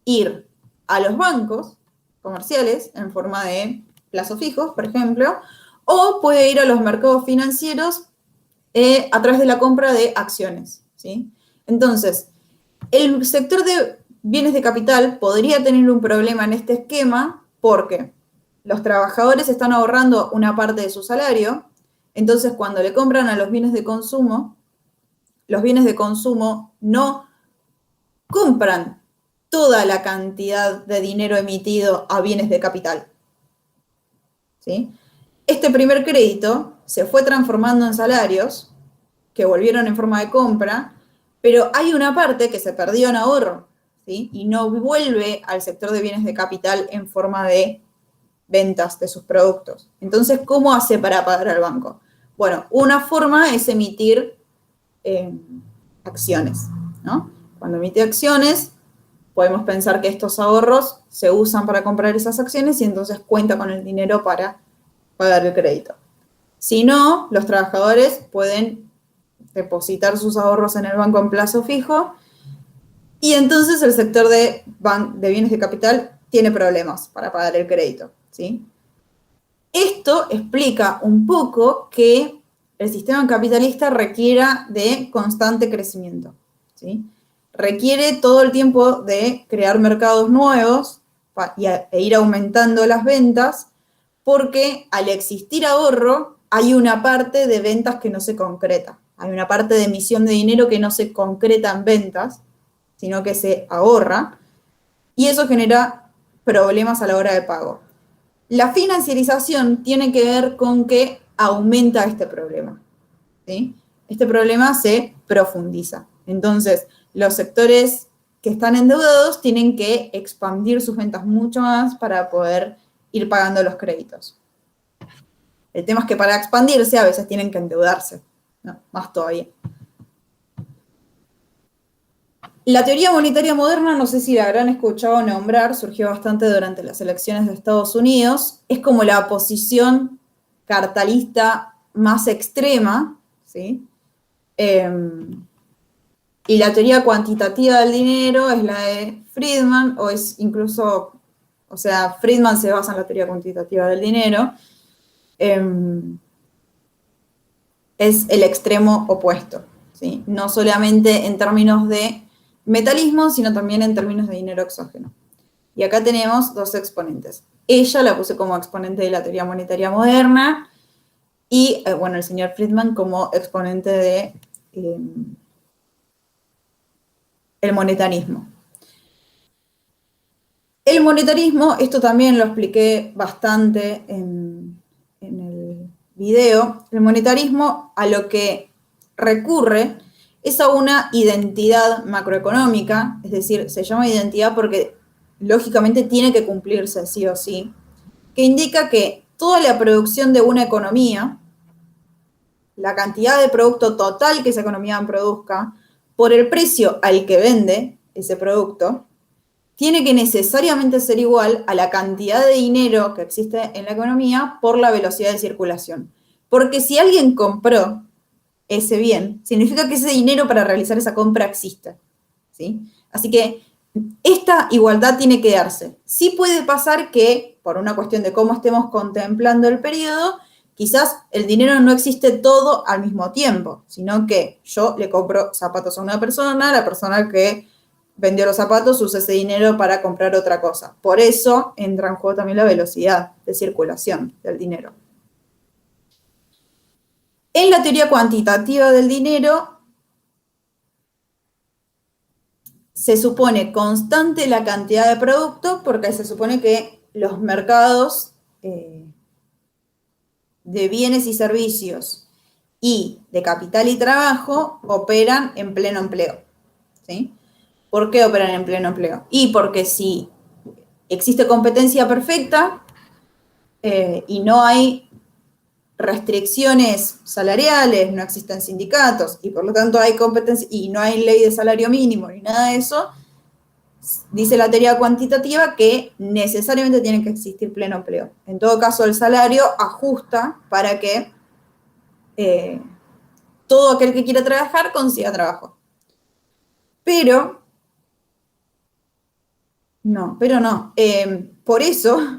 ir a los bancos comerciales en forma de plazos fijos, por ejemplo, o puede ir a los mercados financieros a través de la compra de acciones, ¿sí? Entonces, el sector de bienes de capital podría tener un problema en este esquema porque los trabajadores están ahorrando una parte de su salario, entonces cuando le compran a los bienes de consumo no compran toda la cantidad de dinero emitido a bienes de capital, ¿sí? Este primer crédito se fue transformando en salarios que volvieron en forma de compra, pero hay una parte que se perdió en ahorro, ¿sí? Y no vuelve al sector de bienes de capital en forma de ventas de sus productos. Entonces, ¿cómo hace para pagar al banco? Bueno, una forma es emitir acciones, ¿no? Cuando emite acciones, podemos pensar que estos ahorros se usan para comprar esas acciones y entonces cuenta con el dinero para pagar el crédito. Si no, los trabajadores pueden depositar sus ahorros en el banco en plazo fijo y entonces el sector de bienes de capital tiene problemas para pagar el crédito, ¿sí? Esto explica un poco que el sistema capitalista requiera de constante crecimiento, ¿sí? Requiere todo el tiempo de crear mercados nuevos e ir aumentando las ventas, porque al existir ahorro hay una parte de ventas que no se concreta, hay una parte de emisión de dinero que no se concreta en ventas, sino que se ahorra, y eso genera problemas a la hora de pago. La financiarización tiene que ver con que aumenta este problema, ¿sí? Este problema se profundiza. Entonces, los sectores que están endeudados tienen que expandir sus ventas mucho más para poder ir pagando los créditos. El tema es que para expandirse a veces tienen que endeudarse, ¿no? Más todavía. La teoría monetaria moderna, no sé si la habrán escuchado nombrar, surgió bastante durante las elecciones de Estados Unidos. Es como la posición cartalista más extrema, ¿sí? Y la teoría cuantitativa del dinero es la de Friedman, o es incluso, o sea, Friedman se basa en la teoría cuantitativa del dinero. Es el extremo opuesto, ¿sí? No solamente en términos de metalismo, sino también en términos de dinero exógeno. Y acá tenemos dos exponentes. Ella la puse como exponente de la teoría monetaria moderna y, bueno, el señor Friedman como exponente de el monetarismo. El monetarismo, esto también lo expliqué bastante en el video, el monetarismo a lo que recurre es a una identidad macroeconómica, es decir, se llama identidad porque lógicamente tiene que cumplirse sí o sí, que indica que toda la producción de una economía, la cantidad de producto total que esa economía produzca, por el precio al que vende ese producto, tiene que necesariamente ser igual a la cantidad de dinero que existe en la economía por la velocidad de circulación. Porque si alguien compró ese bien, significa que ese dinero para realizar esa compra existe, ¿sí? Así que esta igualdad tiene que darse. Sí puede pasar que, por una cuestión de cómo estemos contemplando el periodo, quizás el dinero no existe todo al mismo tiempo, sino que yo le compro zapatos a una persona, la persona que vendió los zapatos usa ese dinero para comprar otra cosa. Por eso entra en juego también la velocidad de circulación del dinero. En la teoría cuantitativa del dinero, se supone constante la cantidad de producto porque se supone que los mercados de bienes y servicios y de capital y trabajo operan en pleno empleo, ¿sí? ¿Por qué operan en pleno empleo? Y porque si existe competencia perfecta y no hay restricciones salariales, no existen sindicatos y por lo tanto hay competencia y no hay ley de salario mínimo ni nada de eso, dice la teoría cuantitativa que necesariamente tiene que existir pleno empleo. En todo caso, el salario ajusta para que todo aquel que quiera trabajar consiga trabajo. Pero no. Por eso,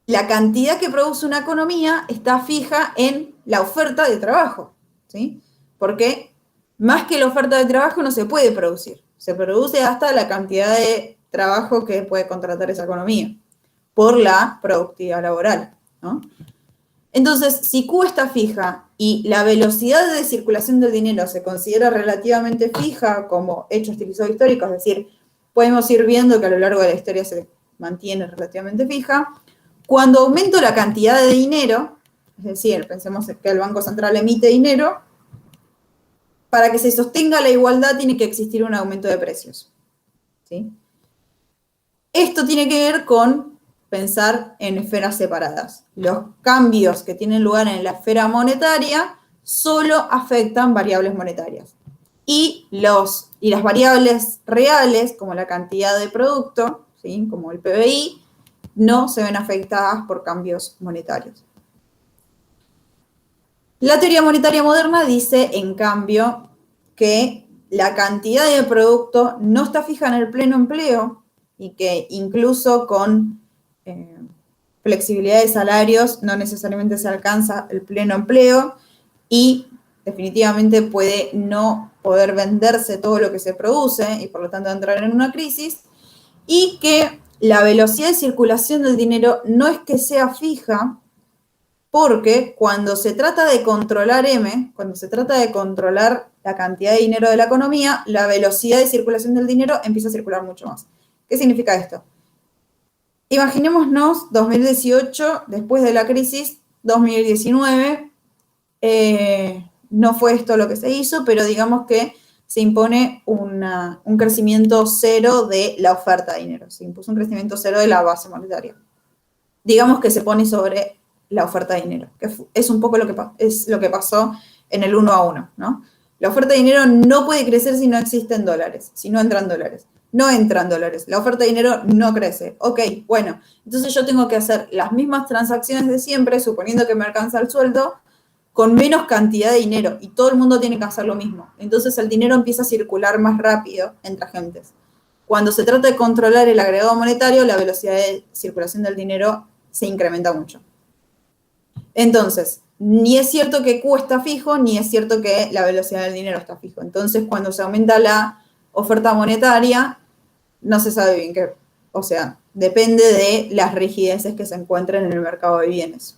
la cantidad que produce una economía está fija en la oferta de trabajo, ¿sí? Porque más que la oferta de trabajo no se puede producir. Se produce hasta la cantidad de trabajo que puede contratar esa economía por la productividad laboral, ¿no? Entonces, si Q está fija y la velocidad de circulación del dinero se considera relativamente fija como hecho histórico, es decir, podemos ir viendo que a lo largo de la historia se mantiene relativamente fija, cuando aumento la cantidad de dinero, es decir, pensemos que el Banco Central emite dinero, para que se sostenga la igualdad tiene que existir un aumento de precios, ¿sí? Esto tiene que ver con pensar en esferas separadas. Los cambios que tienen lugar en la esfera monetaria solo afectan variables monetarias. Y las variables reales, como la cantidad de producto, ¿sí? Como el PBI, no se ven afectadas por cambios monetarios. La teoría monetaria moderna dice, en cambio, que la cantidad de producto no está fija en el pleno empleo y que incluso con flexibilidad de salarios, no necesariamente se alcanza el pleno empleo y definitivamente puede no poder venderse todo lo que se produce y por lo tanto entrar en una crisis, y que la velocidad de circulación del dinero no es que sea fija, porque cuando se trata de controlar cuando se trata de controlar la cantidad de dinero de la economía, la velocidad de circulación del dinero empieza a circular mucho más. ¿Qué significa esto? Imaginémonos 2018, después de la crisis, 2019, no fue esto lo que se hizo, pero digamos que se impone un crecimiento cero de la oferta de dinero, se impuso un crecimiento cero de la base monetaria. Digamos que se pone sobre la oferta de dinero, que es un poco lo que pasó en el 1 a 1, ¿no? La oferta de dinero no puede crecer si no existen dólares, si no entran dólares. No entran dólares, la oferta de dinero no crece. Ok, bueno, entonces yo tengo que hacer las mismas transacciones de siempre, suponiendo que me alcanza el sueldo, con menos cantidad de dinero, y todo el mundo tiene que hacer lo mismo. Entonces el dinero empieza a circular más rápido entre agentes. Cuando se trata de controlar el agregado monetario, la velocidad de circulación del dinero se incrementa mucho. Entonces, ni es cierto que Q está fijo, ni es cierto que la velocidad del dinero está fijo. Entonces, cuando se aumenta la oferta monetaria, no se sabe bien qué, o sea, depende de las rigideces que se encuentren en el mercado de bienes.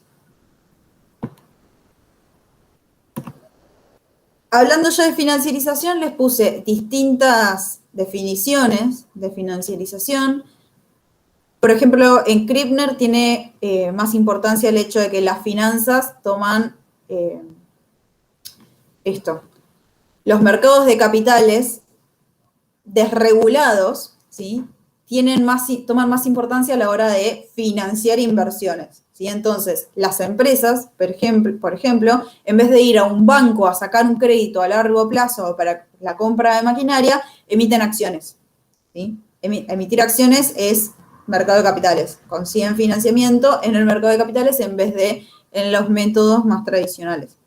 Hablando ya de financiarización, les puse distintas definiciones de financiarización. Por ejemplo, en Krippner tiene más importancia el hecho de que las finanzas toman los mercados de capitales desregulados, ¿sí? Toman más importancia a la hora de financiar inversiones, ¿sí? Entonces, las empresas, por ejemplo, en vez de ir a un banco a sacar un crédito a largo plazo para la compra de maquinaria, emiten acciones, ¿sí? Emitir acciones es mercado de capitales. Consiguen financiamiento en el mercado de capitales en vez de en los métodos más tradicionales.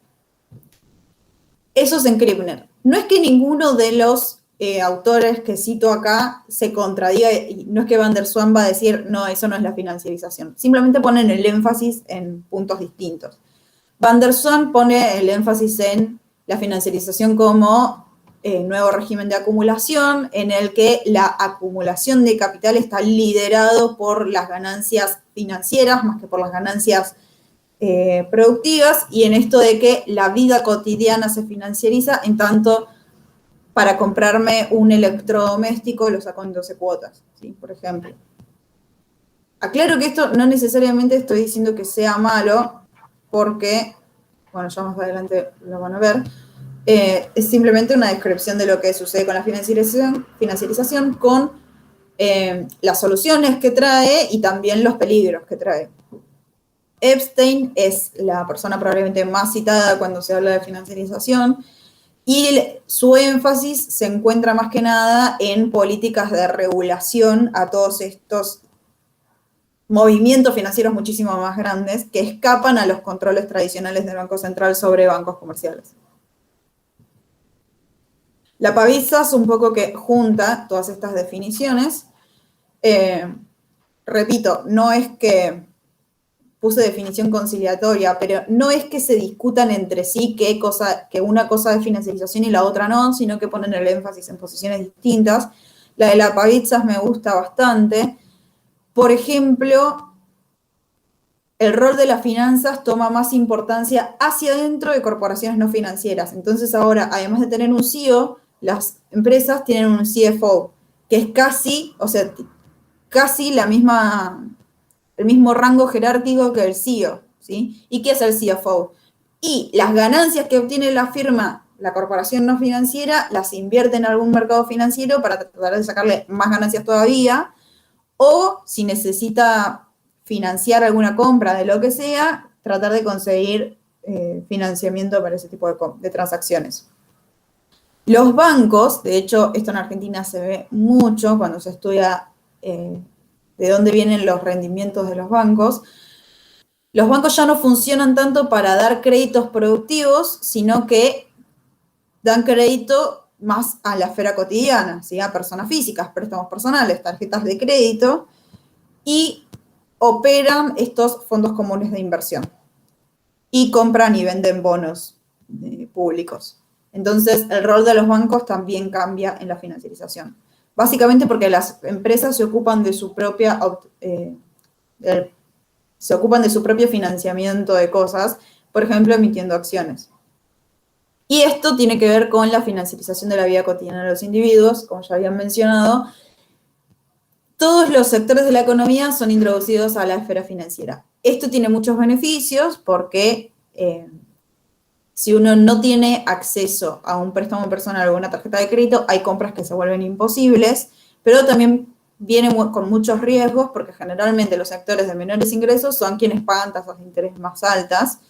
Eso es en Krippner. No es que ninguno de los autores que cito acá se contradiga, y no es que Van der Swan va a decir, no, eso no es la financiarización. Simplemente ponen el énfasis en puntos distintos. Van der Swan pone el énfasis en la financiarización como nuevo régimen de acumulación, en el que la acumulación de capital está liderado por las ganancias financieras más que por las ganancias productivas, y en esto de que la vida cotidiana se financiariza, en tanto para comprarme un electrodoméstico lo saco en 12 cuotas, ¿sí? Por ejemplo. Aclaro que esto no necesariamente estoy diciendo que sea malo, porque, bueno, ya más adelante lo van a ver, es simplemente una descripción de lo que sucede con la financiarización con las soluciones que trae y también los peligros que trae. Epstein es la persona probablemente más citada cuando se habla de financiarización, y su énfasis se encuentra más que nada en políticas de regulación a todos estos movimientos financieros muchísimo más grandes que escapan a los controles tradicionales del Banco Central sobre bancos comerciales. La Pavitsas un poco que junta todas estas definiciones. Repito, no es que puse definición conciliatoria, pero no es que se discutan entre sí que una cosa es financiarización y la otra no, sino que ponen el énfasis en posiciones distintas. La de la Pavitsas me gusta bastante. Por ejemplo, el rol de las finanzas toma más importancia hacia adentro de corporaciones no financieras. Entonces ahora, además de tener un CEO, las empresas tienen un CFO, que es casi el mismo rango jerárquico que el CEO, ¿sí? ¿Y qué es el CFO? Y las ganancias que obtiene la firma, la corporación no financiera, las invierte en algún mercado financiero para tratar de sacarle más ganancias todavía, o si necesita financiar alguna compra de lo que sea, tratar de conseguir financiamiento para ese tipo de transacciones. Los bancos, de hecho, esto en Argentina se ve mucho cuando se estudia de dónde vienen los rendimientos de los bancos ya no funcionan tanto para dar créditos productivos, sino que dan crédito más a la esfera cotidiana, ¿sí? A personas físicas, préstamos personales, tarjetas de crédito, y operan estos fondos comunes de inversión y compran y venden bonos públicos. Entonces, el rol de los bancos también cambia en la financiarización. Básicamente porque las empresas se ocupan de su propio financiamiento de cosas, por ejemplo, emitiendo acciones. Y esto tiene que ver con la financiarización de la vida cotidiana de los individuos, como ya habían mencionado. Todos los sectores de la economía son introducidos a la esfera financiera. Esto tiene muchos beneficios porque si uno no tiene acceso a un préstamo personal o una tarjeta de crédito, hay compras que se vuelven imposibles, pero también viene con muchos riesgos porque generalmente los sectores de menores ingresos son quienes pagan tasas de interés más altas.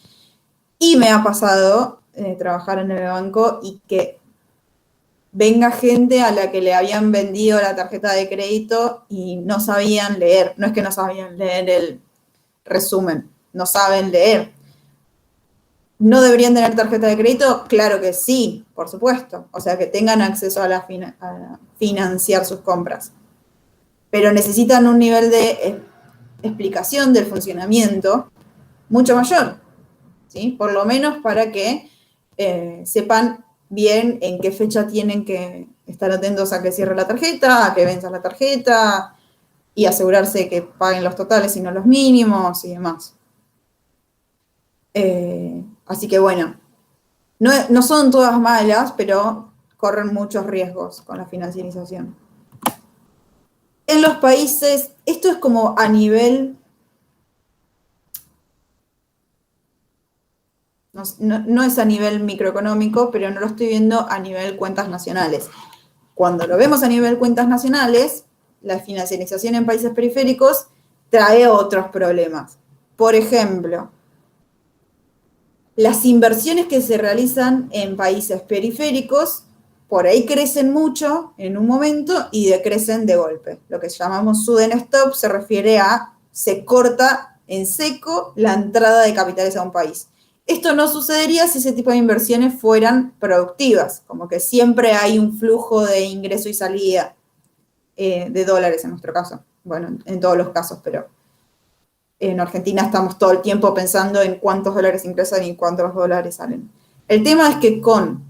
Y me ha pasado trabajar en el banco y que venga gente a la que le habían vendido la tarjeta de crédito y no sabían leer. No es que no sabían leer el resumen, no saben leer. ¿No deberían tener tarjeta de crédito? Claro que sí, por supuesto. O sea, que tengan acceso a financiar sus compras. Pero necesitan un nivel de explicación del funcionamiento mucho mayor, ¿sí? Por lo menos para que sepan bien en qué fecha tienen que estar atentos a que cierre la tarjeta, a que venza la tarjeta, y asegurarse que paguen los totales y no los mínimos y demás. Así que bueno, no son todas malas, pero corren muchos riesgos con la financiarización. En los países, esto es como a nivel, no es a nivel microeconómico, pero no lo estoy viendo a nivel cuentas nacionales. Cuando lo vemos a nivel cuentas nacionales, la financiarización en países periféricos trae otros problemas. Por ejemplo, las inversiones que se realizan en países periféricos, por ahí crecen mucho en un momento y decrecen de golpe. Lo que llamamos sudden stop se refiere a se corta en seco la entrada de capitales a un país. Esto no sucedería si ese tipo de inversiones fueran productivas, como que siempre hay un flujo de ingreso y salida de dólares en nuestro caso. Bueno, en todos los casos, pero en Argentina estamos todo el tiempo pensando en cuántos dólares ingresan y cuántos dólares salen. El tema es que con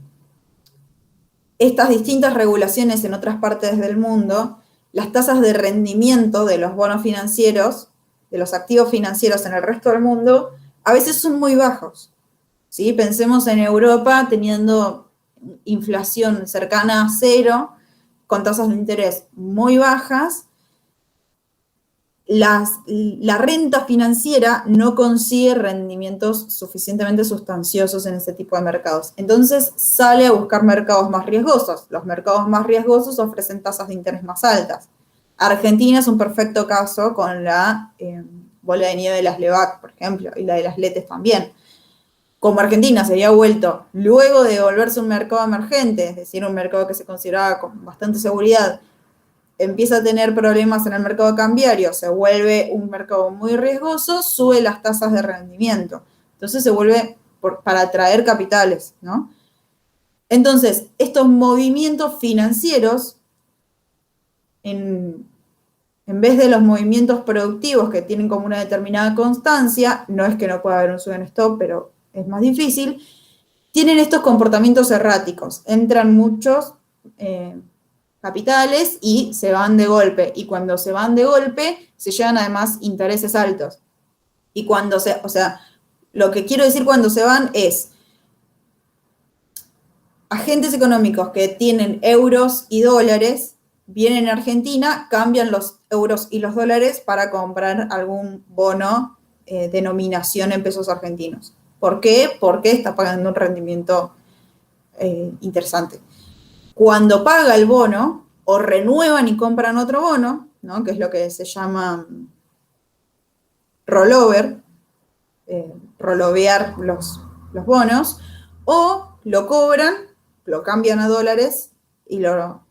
estas distintas regulaciones en otras partes del mundo, las tasas de rendimiento de los bonos financieros, de los activos financieros en el resto del mundo, a veces son muy bajos, ¿sí? Pensemos en Europa teniendo inflación cercana a cero, con tasas de interés muy bajas. La renta financiera no consigue rendimientos suficientemente sustanciosos en ese tipo de mercados. Entonces sale a buscar mercados más riesgosos. Los mercados más riesgosos ofrecen tasas de interés más altas. Argentina es un perfecto caso con la bola de nieve de las LEVAC, por ejemplo, y la de las LETES también. Como Argentina se había vuelto, luego de volverse un mercado emergente, es decir, un mercado que se consideraba con bastante seguridad, empieza a tener problemas en el mercado cambiario, se vuelve un mercado muy riesgoso, sube las tasas de rendimiento. Entonces se vuelve para atraer capitales, ¿no? Entonces, estos movimientos financieros, en vez de los movimientos productivos que tienen como una determinada constancia, no es que no pueda haber un sudden stop, pero es más difícil, tienen estos comportamientos erráticos. Entran muchos capitales y se van de golpe. Y cuando se van de golpe, se llevan además intereses altos. Y cuando lo que quiero decir cuando se van es agentes económicos que tienen euros y dólares, vienen a Argentina, cambian los euros y los dólares para comprar algún bono denominación en pesos argentinos. ¿Por qué? Porque está pagando un rendimiento interesante. Cuando paga el bono, o renuevan y compran otro bono, ¿no? Que es lo que se llama rollover, rollovear los bonos, o lo cobran, lo cambian a dólares y lo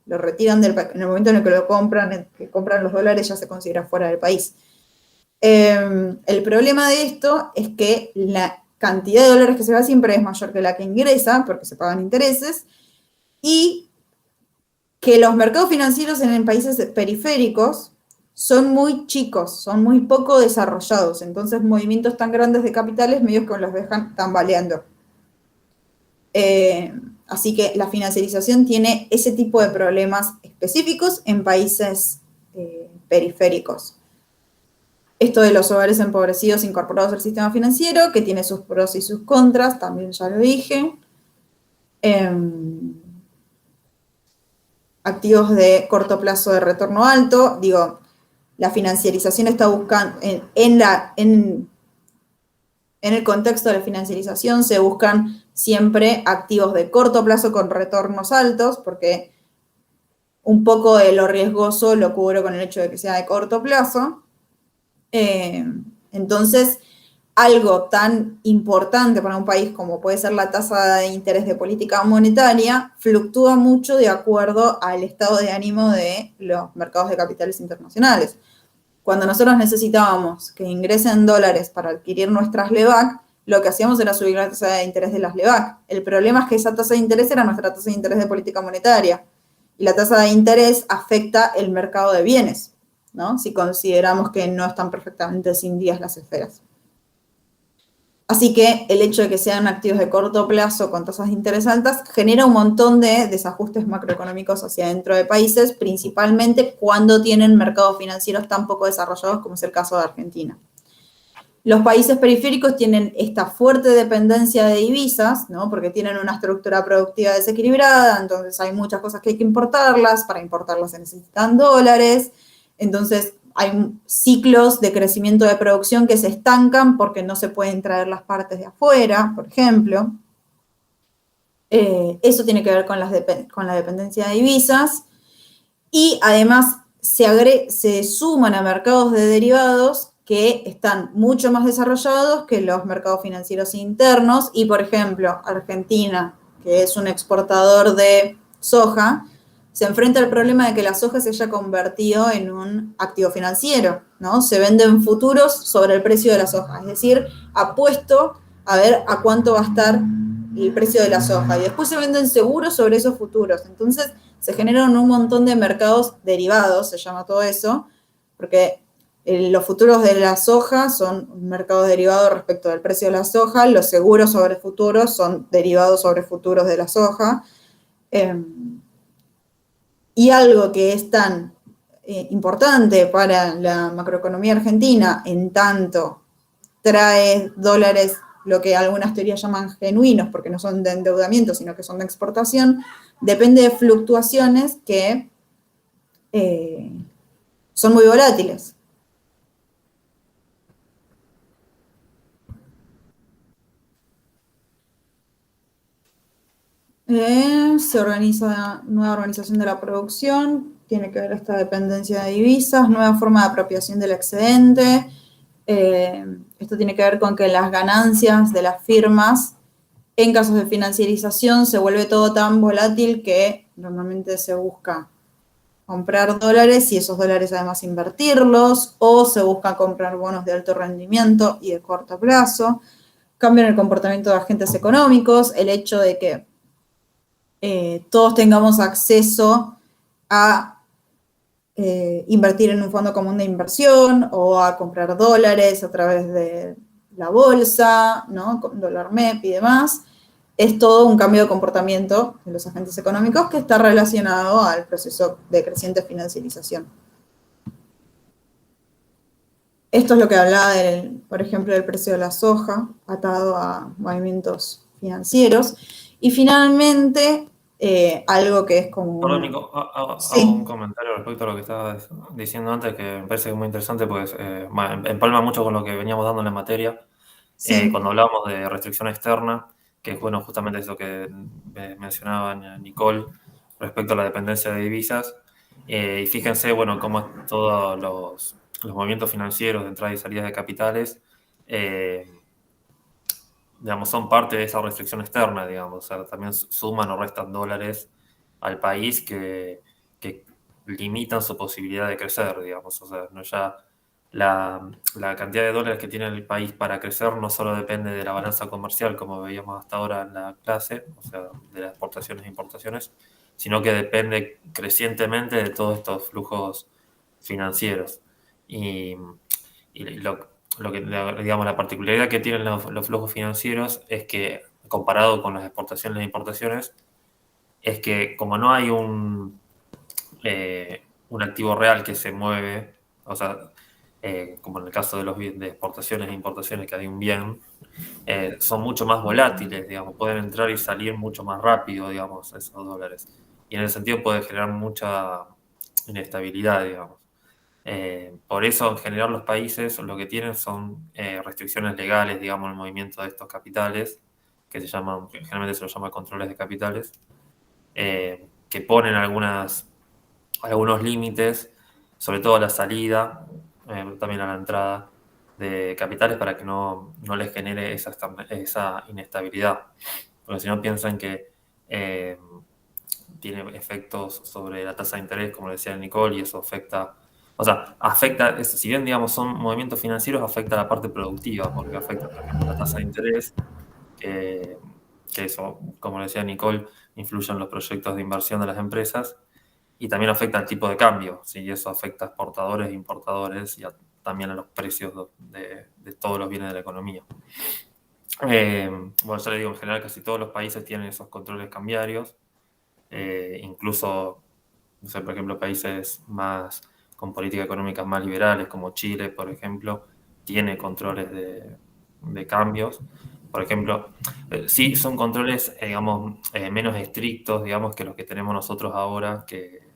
retiran del país. En el momento en el que lo compran, que compran los dólares, ya se considera fuera del país. El problema de esto es que la cantidad de dólares que se va siempre es mayor que la que ingresa, porque se pagan intereses, y que los mercados financieros en países periféricos, son muy chicos, son muy poco desarrollados, entonces movimientos tan grandes de capitales medios que los dejan tambaleando. Así que la financiarización tiene ese tipo de problemas específicos en países periféricos. Esto de los hogares empobrecidos incorporados al sistema financiero, que tiene sus pros y sus contras, también ya lo dije. Activos de corto plazo de retorno alto, digo, la financiarización está buscando, en el contexto de la financiarización se buscan siempre activos de corto plazo con retornos altos, porque un poco de lo riesgoso lo cubro con el hecho de que sea de corto plazo. Entonces, algo tan importante para un país como puede ser la tasa de interés de política monetaria fluctúa mucho de acuerdo al estado de ánimo de los mercados de capitales internacionales. Cuando nosotros necesitábamos que ingresen dólares para adquirir nuestras LEVAC, lo que hacíamos era subir la tasa de interés de las LEVAC. El problema es que esa tasa de interés era nuestra tasa de interés de política monetaria. Y la tasa de interés afecta el mercado de bienes, ¿no? Si consideramos que no están perfectamente cindidas las esferas. Así que el hecho de que sean activos de corto plazo con tasas de interés altas genera un montón de desajustes macroeconómicos hacia dentro de países, principalmente cuando tienen mercados financieros tan poco desarrollados como es el caso de Argentina. Los países periféricos tienen esta fuerte dependencia de divisas, ¿no? Porque tienen una estructura productiva desequilibrada, entonces hay muchas cosas que hay que importarlas, para importarlas se necesitan dólares, entonces hay ciclos de crecimiento de producción que se estancan porque no se pueden traer las partes de afuera, por ejemplo. Eso tiene que ver con la dependencia de divisas. Y además se suman a mercados de derivados que están mucho más desarrollados que los mercados financieros internos. Y, por ejemplo, Argentina, que es un exportador de soja, se enfrenta al problema de que la soja se haya convertido en un activo financiero, ¿no? Se venden futuros sobre el precio de la soja, es decir, apuesto a ver a cuánto va a estar el precio de la soja, y después se venden seguros sobre esos futuros. Entonces se generan un montón de mercados derivados, se llama todo eso, porque los futuros de la soja son un mercado derivado respecto del precio de la soja, los seguros sobre futuros son derivados sobre futuros de la soja. Y algo que es tan importante para la macroeconomía argentina, en tanto trae dólares, lo que algunas teorías llaman genuinos, porque no son de endeudamiento, sino que son de exportación, depende de fluctuaciones que son muy volátiles. Se organiza nueva organización de la producción, tiene que ver esta dependencia de divisas, nueva forma de apropiación del excedente. Esto tiene que ver con que las ganancias de las firmas en casos de financiarización se vuelve todo tan volátil que normalmente se busca comprar dólares y esos dólares además invertirlos, o se busca comprar bonos de alto rendimiento y de corto plazo. Cambian el comportamiento de agentes económicos, el hecho de que todos tengamos acceso a invertir en un fondo común de inversión o a comprar dólares a través de la bolsa, ¿no? Con dólar MEP y demás, es todo un cambio de comportamiento de los agentes económicos que está relacionado al proceso de creciente financiarización. Esto es lo que hablaba, por ejemplo, del precio de la soja atado a movimientos financieros. Y finalmente, algo que es como... Perdón, Nico, hago un comentario respecto a lo que estabas diciendo antes, que me parece muy interesante, pues empalma mucho con lo que veníamos dando en la materia, cuando hablábamos de restricción externa, que es, bueno, justamente eso que mencionaba Nicole respecto a la dependencia de divisas. Y fíjense, bueno, cómo todos los movimientos financieros de entrada y salida de capitales, digamos, son parte de esa restricción externa, digamos, o sea, también suman o restan dólares al país que limitan su posibilidad de crecer, digamos, o sea, no ya la cantidad de dólares que tiene el país para crecer no solo depende de la balanza comercial, como veíamos hasta ahora en la clase, o sea, de las exportaciones e importaciones, sino que depende crecientemente de todos estos flujos financieros. Y lo que, digamos, la particularidad que tienen los flujos financieros es que, comparado con las exportaciones e importaciones, es que como no hay un activo real que se mueve, o sea, como en el caso de de exportaciones e importaciones, que hay un bien, son mucho más volátiles, digamos, pueden entrar y salir mucho más rápido, digamos, esos dólares. Y en ese sentido puede generar mucha inestabilidad, digamos. Por eso, en general, los países lo que tienen son restricciones legales, digamos, el movimiento de estos capitales, que generalmente se los llama controles de capitales, que ponen algunos límites, sobre todo a la salida, también a la entrada de capitales para que no les genere esa inestabilidad. Porque si no piensan que tiene efectos sobre la tasa de interés, como decía Nicole, y eso afecta, si bien, digamos, son movimientos financieros, afecta la parte productiva, porque afecta, por ejemplo, la tasa de interés, que eso, como decía Nicole, influye en los proyectos de inversión de las empresas, y también afecta al tipo de cambio, ¿sí? Y eso afecta a exportadores e importadores y también a los precios de todos los bienes de la economía. Bueno, ya le digo, en general casi todos los países tienen esos controles cambiarios, incluso, no sé, por ejemplo, países con políticas económicas más liberales, como Chile, por ejemplo, tiene controles de cambios. Por ejemplo, sí son controles, digamos, menos estrictos, digamos, que los que tenemos nosotros ahora, que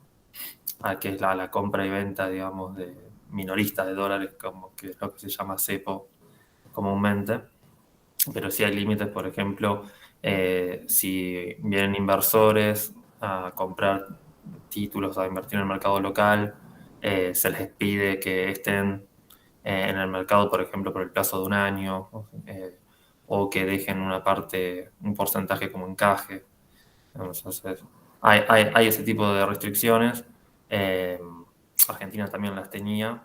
es la compra y venta, digamos, de minoristas de dólares, como que es lo que se llama cepo comúnmente. Pero sí hay límites, por ejemplo, si vienen inversores a comprar títulos, a invertir en el mercado local, se les pide que estén en el mercado, por ejemplo, por el plazo de un año, o que dejen un porcentaje como encaje. Entonces, hay ese tipo de restricciones. Eh, Argentina también las tenía.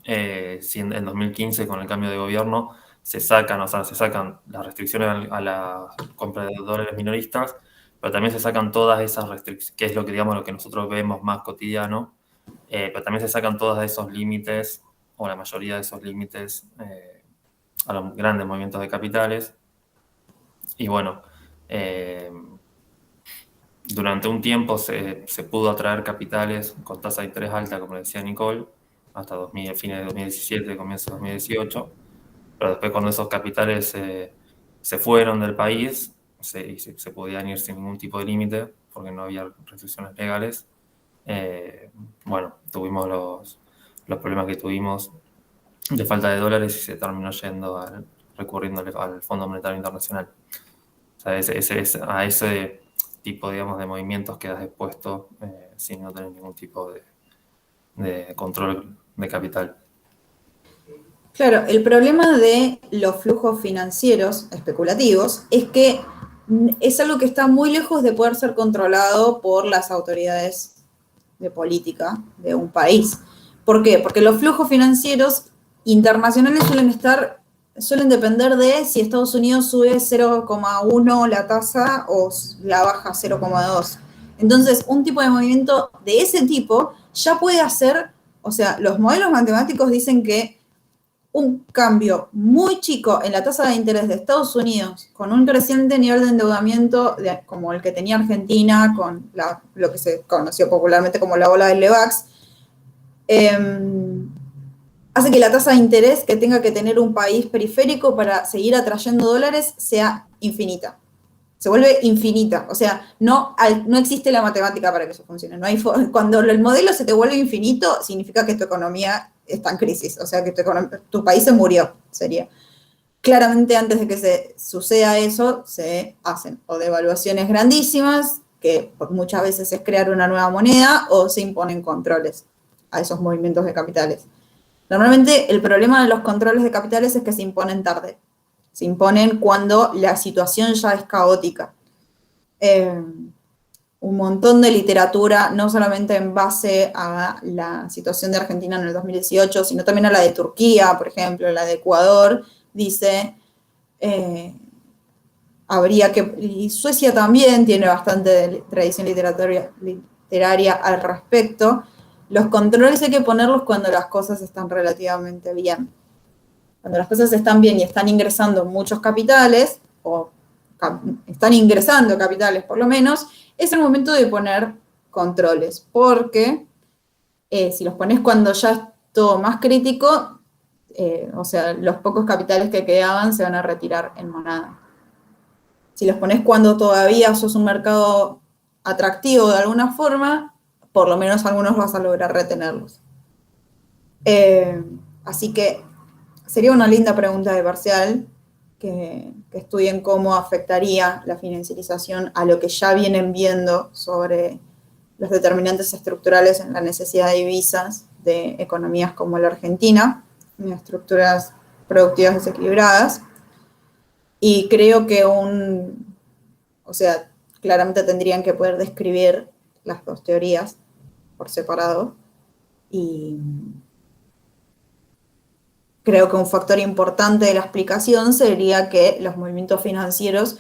Sí, en 2015, con el cambio de gobierno, se sacan las restricciones a la compra de dólares minoristas, pero también se sacan todas esas restricciones, que es lo que, digamos, lo que nosotros vemos más cotidiano, pero también se sacan todos esos límites, o la mayoría de esos límites, a los grandes movimientos de capitales. Y bueno, durante un tiempo se pudo atraer capitales con tasa de interés alta, como decía Nicole, hasta fines de 2017, comienzo de 2018. Pero después, cuando esos capitales se fueron del país, se podían ir sin ningún tipo de límite, porque no había restricciones legales, bueno, tuvimos los problemas que tuvimos de falta de dólares y se terminó recurriendo al Fondo Monetario Internacional. O sea, a ese tipo, digamos, de movimientos quedas expuesto sin no tener ningún tipo de control de capital. Claro, el problema de los flujos financieros especulativos es que es algo que está muy lejos de poder ser controlado por las autoridades de política de un país. ¿Por qué? Porque los flujos financieros internacionales suelen depender de si Estados Unidos sube 0,1 la tasa o la baja 0,2. Entonces, un tipo de movimiento de ese tipo ya puede hacer, o sea, los modelos matemáticos dicen que un cambio muy chico en la tasa de interés de Estados Unidos con un creciente nivel de endeudamiento como el que tenía Argentina con lo que se conoció popularmente como la bola del Levax, hace que la tasa de interés que tenga que tener un país periférico para seguir atrayendo dólares sea infinita. Se vuelve infinita. O sea, no existe la matemática para que eso funcione. Cuando el modelo se te vuelve infinito, significa que tu economía está en crisis. O sea, que tu país se murió, sería. Claramente, antes de que se suceda eso, se hacen o devaluaciones grandísimas, que muchas veces es crear una nueva moneda, o se imponen controles a esos movimientos de capitales. Normalmente, el problema de los controles de capitales es que se imponen tarde. Se imponen cuando la situación ya es caótica. Un montón de literatura, no solamente en base a la situación de Argentina en el 2018, sino también a la de Turquía, por ejemplo, la de Ecuador, dice, y Suecia también tiene bastante tradición literaria al respecto, los controles hay que ponerlos cuando las cosas están relativamente bien. Cuando las cosas están bien y están ingresando muchos capitales, o están ingresando capitales por lo menos, es el momento de poner controles, porque si los pones cuando ya es todo más crítico, o sea, los pocos capitales que quedaban se van a retirar en manada. Si los pones cuando todavía sos un mercado atractivo de alguna forma, por lo menos algunos vas a lograr retenerlos. Así que sería una linda pregunta de parcial que estudien cómo afectaría la financiarización a lo que ya vienen viendo sobre los determinantes estructurales en la necesidad de divisas de economías como la Argentina, en estructuras productivas desequilibradas. Y creo que o sea, claramente tendrían que poder describir las dos teorías por separado. Y creo que un factor importante de la explicación sería que los movimientos financieros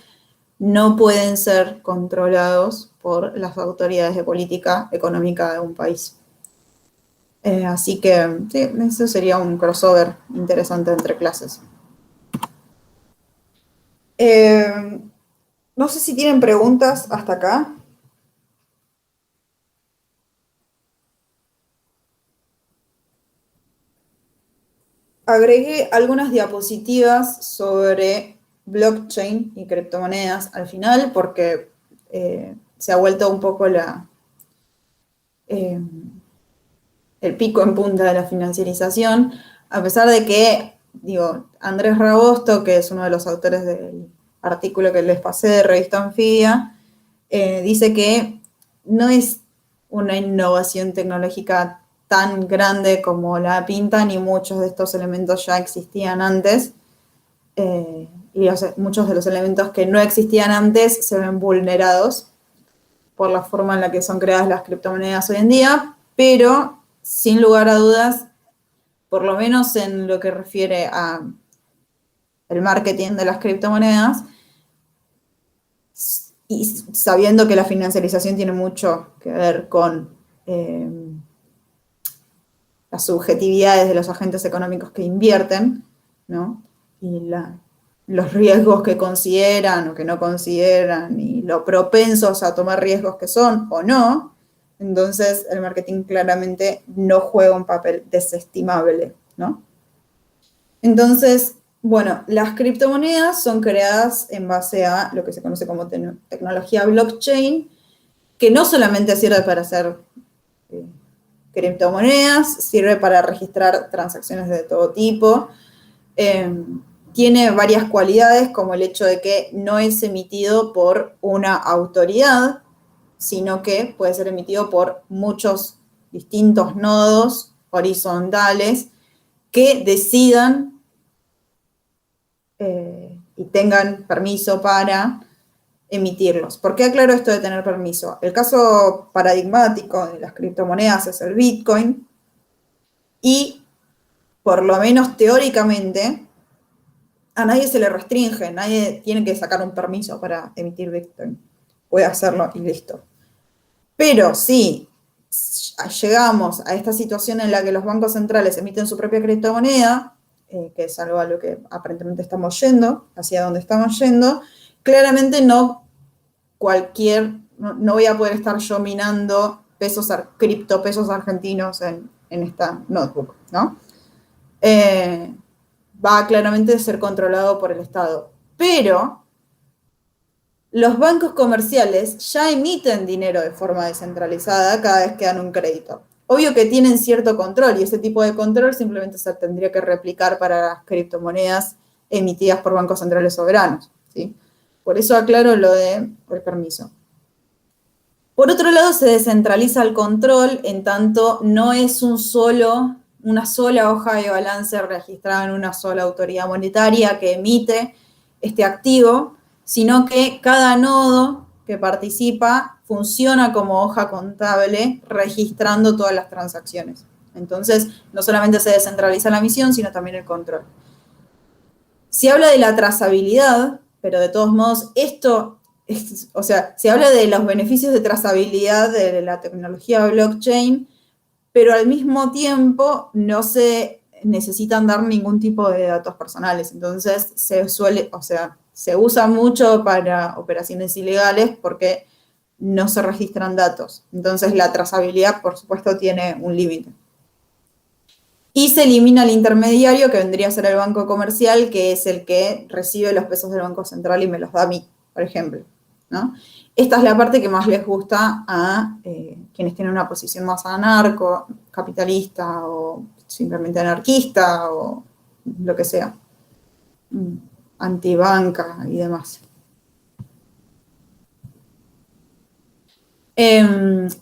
no pueden ser controlados por las autoridades de política económica de un país. Así que sí, eso sería un crossover interesante entre clases. No sé si tienen preguntas hasta acá. Agregué algunas diapositivas sobre blockchain y criptomonedas al final porque se ha vuelto un poco el pico en punta de la financiarización, a pesar de que, digo, Andrés Ragosto, que es uno de los autores del artículo que les pasé de Revista Anfibia, dice que no es una innovación tecnológica tan grande como la pintan y muchos de estos elementos ya existían antes. Y muchos de los elementos que no existían antes se ven vulnerados por la forma en la que son creadas las criptomonedas hoy en día, pero sin lugar a dudas, por lo menos en lo que refiere a el marketing de las criptomonedas, y sabiendo que la financiarización tiene mucho que ver con las subjetividades de los agentes económicos que invierten, ¿no? Y los riesgos que consideran o que no consideran y lo propensos a tomar riesgos que son o no, entonces el marketing claramente no juega un papel desestimable, ¿no? Entonces, bueno, las criptomonedas son creadas en base a lo que se conoce como tecnología blockchain, que no solamente sirve para hacer criptomonedas, sirve para registrar transacciones de todo tipo. Tiene varias cualidades, como el hecho de que no es emitido por una autoridad, sino que puede ser emitido por muchos distintos nodos horizontales que decidan y tengan permiso para emitirlos. ¿Por qué aclaro esto de tener permiso? El caso paradigmático de las criptomonedas es el Bitcoin y, por lo menos teóricamente, a nadie se le restringe, nadie tiene que sacar un permiso para emitir Bitcoin. Puede hacerlo y listo. Pero si llegamos a esta situación en la que los bancos centrales emiten su propia criptomoneda, que es algo a lo que aparentemente estamos yendo, hacia donde estamos yendo, claramente no voy a poder estar yo minando criptopesos argentinos en esta notebook, ¿no? Va a claramente ser controlado por el Estado. Pero los bancos comerciales ya emiten dinero de forma descentralizada cada vez que dan un crédito. Obvio que tienen cierto control y ese tipo de control simplemente se tendría que replicar para las criptomonedas emitidas por bancos centrales soberanos, ¿sí? Por eso aclaro lo del permiso. Por otro lado, se descentraliza el control, en tanto no es una sola hoja de balance registrada en una sola autoridad monetaria que emite este activo, sino que cada nodo que participa funciona como hoja contable registrando todas las transacciones. Entonces, no solamente se descentraliza la emisión, sino también el control. Se habla de la trazabilidad, pero de todos modos, se habla de los beneficios de trazabilidad de la tecnología blockchain, pero al mismo tiempo no se necesitan dar ningún tipo de datos personales. Entonces se usa mucho para operaciones ilegales porque no se registran datos. Entonces la trazabilidad, por supuesto, tiene un límite. Y se elimina el intermediario, que vendría a ser el banco comercial, que es el que recibe los pesos del Banco Central y me los da a mí, por ejemplo, ¿no? Esta es la parte que más les gusta a quienes tienen una posición más anarco, capitalista o simplemente anarquista o lo que sea, antibanca y demás.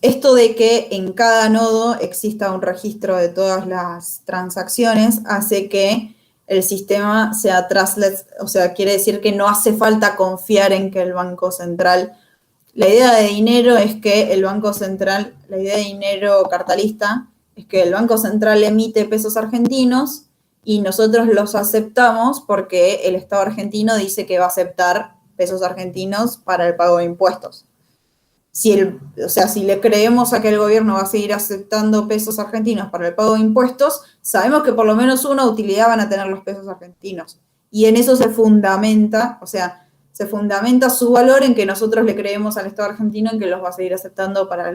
Esto de que en cada nodo exista un registro de todas las transacciones hace que el sistema sea trustless, o sea, quiere decir que no hace falta confiar en que el Banco Central. La idea de dinero es que el Banco Central, la idea de dinero cartalista, es que el Banco Central emite pesos argentinos y nosotros los aceptamos porque el Estado argentino dice que va a aceptar pesos argentinos para el pago de impuestos. Si le creemos a que el gobierno va a seguir aceptando pesos argentinos para el pago de impuestos, sabemos que por lo menos una utilidad van a tener los pesos argentinos. Y en eso se fundamenta, se fundamenta su valor en que nosotros le creemos al Estado argentino en que los va a seguir aceptando para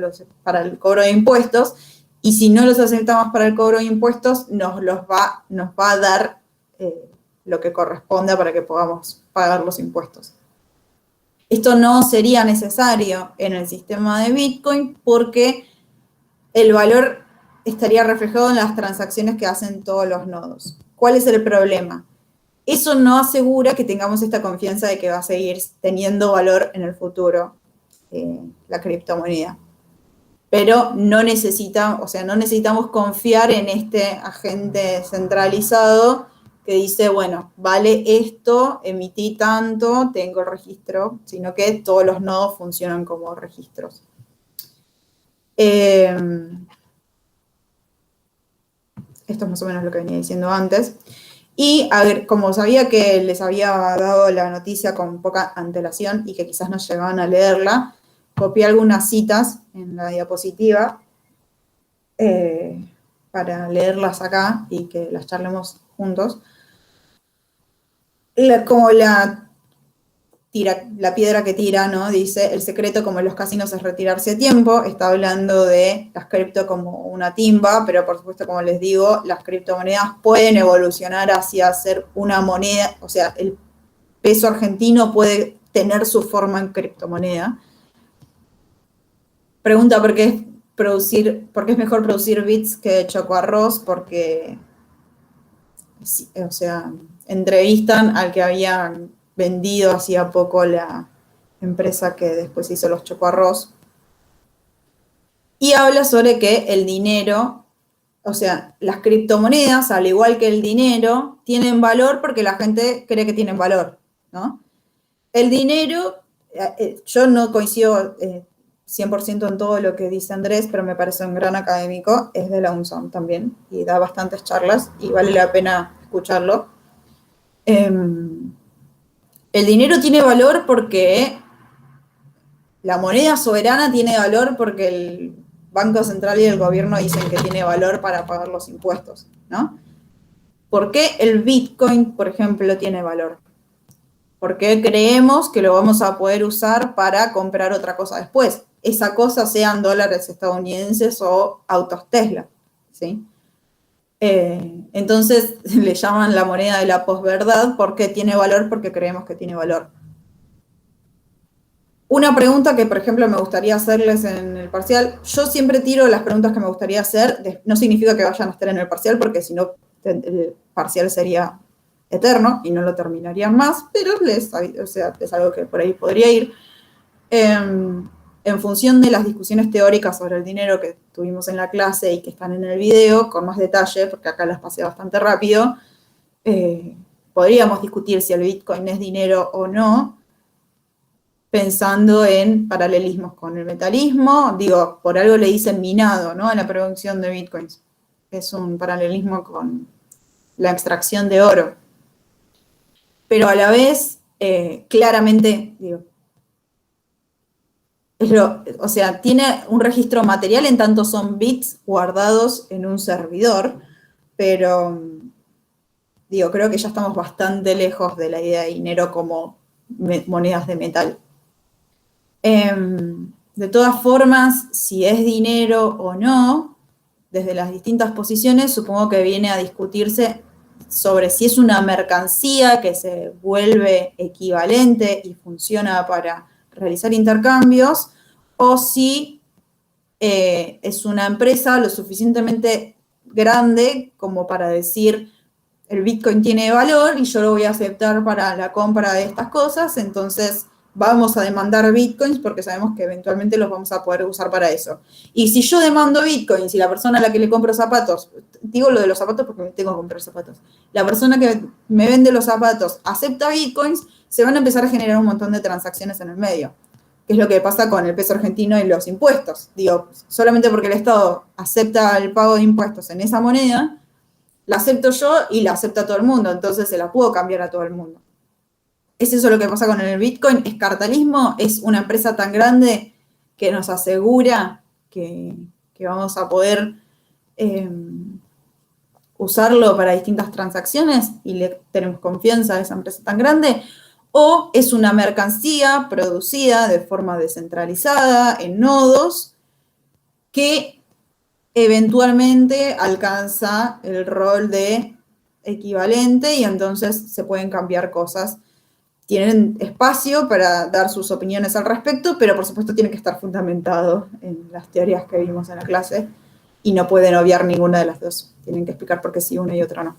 el cobro de impuestos, y si no los aceptamos para el cobro de impuestos, nos va a dar lo que corresponda para que podamos pagar los impuestos. Esto no sería necesario en el sistema de Bitcoin porque el valor estaría reflejado en las transacciones que hacen todos los nodos. ¿Cuál es el problema? Eso no asegura que tengamos esta confianza de que va a seguir teniendo valor en el futuro la criptomoneda. Pero no necesitamos confiar en este agente centralizado que dice, bueno, vale esto, emití tanto, tengo el registro, sino que todos los nodos funcionan como registros. Esto es más o menos lo que venía diciendo antes. Y a ver, como sabía que les había dado la noticia con poca antelación y que quizás no llegaban a leerla, copié algunas citas en la diapositiva para leerlas acá y que las charlemos juntos. Como la piedra que tira, ¿no? Dice, el secreto como en los casinos es retirarse a tiempo. Está hablando de las cripto como una timba, pero por supuesto, como les digo, las criptomonedas pueden evolucionar hacia ser una moneda, o sea, el peso argentino puede tener su forma en criptomoneda. Pregunta por qué es mejor producir bits que chocoarroz, porque, o sea, entrevistan al que habían vendido hacía poco la empresa que después hizo los chocoarroz. Y habla sobre que el dinero, o sea, las criptomonedas, al igual que el dinero, tienen valor porque la gente cree que tienen valor, ¿no? El dinero, yo no coincido 100% en todo lo que dice Andrés, pero me parece un gran académico, es de la UNSAM también, y da bastantes charlas, y vale la pena escucharlo. El dinero tiene valor porque la moneda soberana tiene valor porque el Banco Central y el gobierno dicen que tiene valor para pagar los impuestos, ¿no? ¿Por qué el Bitcoin, por ejemplo, tiene valor? Porque creemos que lo vamos a poder usar para comprar otra cosa después. Esa cosa sean dólares estadounidenses o autos Tesla, ¿sí? Entonces le llaman la moneda de la posverdad porque tiene valor, porque creemos que tiene valor. Una pregunta que, por ejemplo, me gustaría hacerles en el parcial, yo siempre tiro las preguntas que me gustaría hacer, no significa que vayan a estar en el parcial, porque si no, el parcial sería eterno y no lo terminarían más, pero es algo que por ahí podría ir. En función de las discusiones teóricas sobre el dinero que tuvimos en la clase y que están en el video, con más detalle, porque acá las pasé bastante rápido, podríamos discutir si el Bitcoin es dinero o no, pensando en paralelismos con el metalismo. Digo, por algo le dicen minado, ¿no? A la producción de Bitcoins. Es un paralelismo con la extracción de oro. Pero a la vez, claramente, digo, O sea, tiene un registro material en tanto son bits guardados en un servidor, pero digo, creo que ya estamos bastante lejos de la idea de dinero como monedas de metal. De todas formas, si es dinero o no, desde las distintas posiciones, supongo que viene a discutirse sobre si es una mercancía que se vuelve equivalente y funciona para realizar intercambios, o si es una empresa lo suficientemente grande como para decir el Bitcoin tiene valor y yo lo voy a aceptar para la compra de estas cosas, entonces vamos a demandar Bitcoins porque sabemos que eventualmente los vamos a poder usar para eso. Y si yo demando Bitcoins y la persona a la que le compro zapatos, digo lo de los zapatos porque me tengo que comprar zapatos, la persona que me vende los zapatos acepta Bitcoins, se van a empezar a generar un montón de transacciones en el medio, que es lo que pasa con el peso argentino y los impuestos. Digo, solamente porque el Estado acepta el pago de impuestos en esa moneda, la acepto yo y la acepta todo el mundo, entonces se la puedo cambiar a todo el mundo. ¿Es eso lo que pasa con el Bitcoin? ¿Es cartelismo? ¿Es una empresa tan grande que nos asegura que vamos a poder usarlo para distintas transacciones y le tenemos confianza a esa empresa tan grande? ¿O es una mercancía producida de forma descentralizada en nodos que eventualmente alcanza el rol de equivalente y entonces se pueden cambiar cosas? Tienen espacio para dar sus opiniones al respecto, pero por supuesto tiene que estar fundamentado en las teorías que vimos en la clase y no pueden obviar ninguna de las dos. Tienen que explicar por qué sí una y otra no.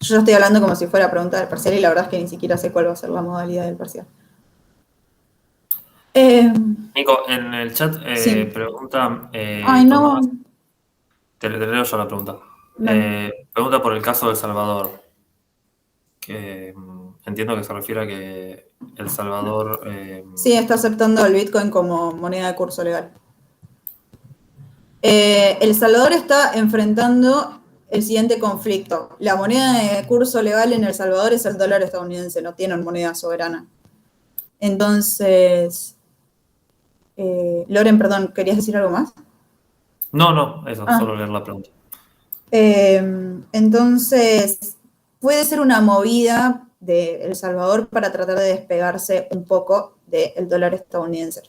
Yo ya estoy hablando como si fuera pregunta del parcial y la verdad es que ni siquiera sé cuál va a ser la modalidad del parcial. Nico, en el chat sí. pregunta Ay, no. Tomás, te leo yo la pregunta. No. Pregunta por el caso de El Salvador, que entiendo que se refiere a que El Salvador... sí, está aceptando el Bitcoin como moneda de curso legal. El Salvador está enfrentando el siguiente conflicto. La moneda de curso legal en El Salvador es el dólar estadounidense, no tienen moneda soberana. Entonces, Loren, perdón, ¿querías decir algo más? No, eso, solo leer la pregunta. Entonces, puede ser una movida de El Salvador para tratar de despegarse un poco del dólar estadounidense.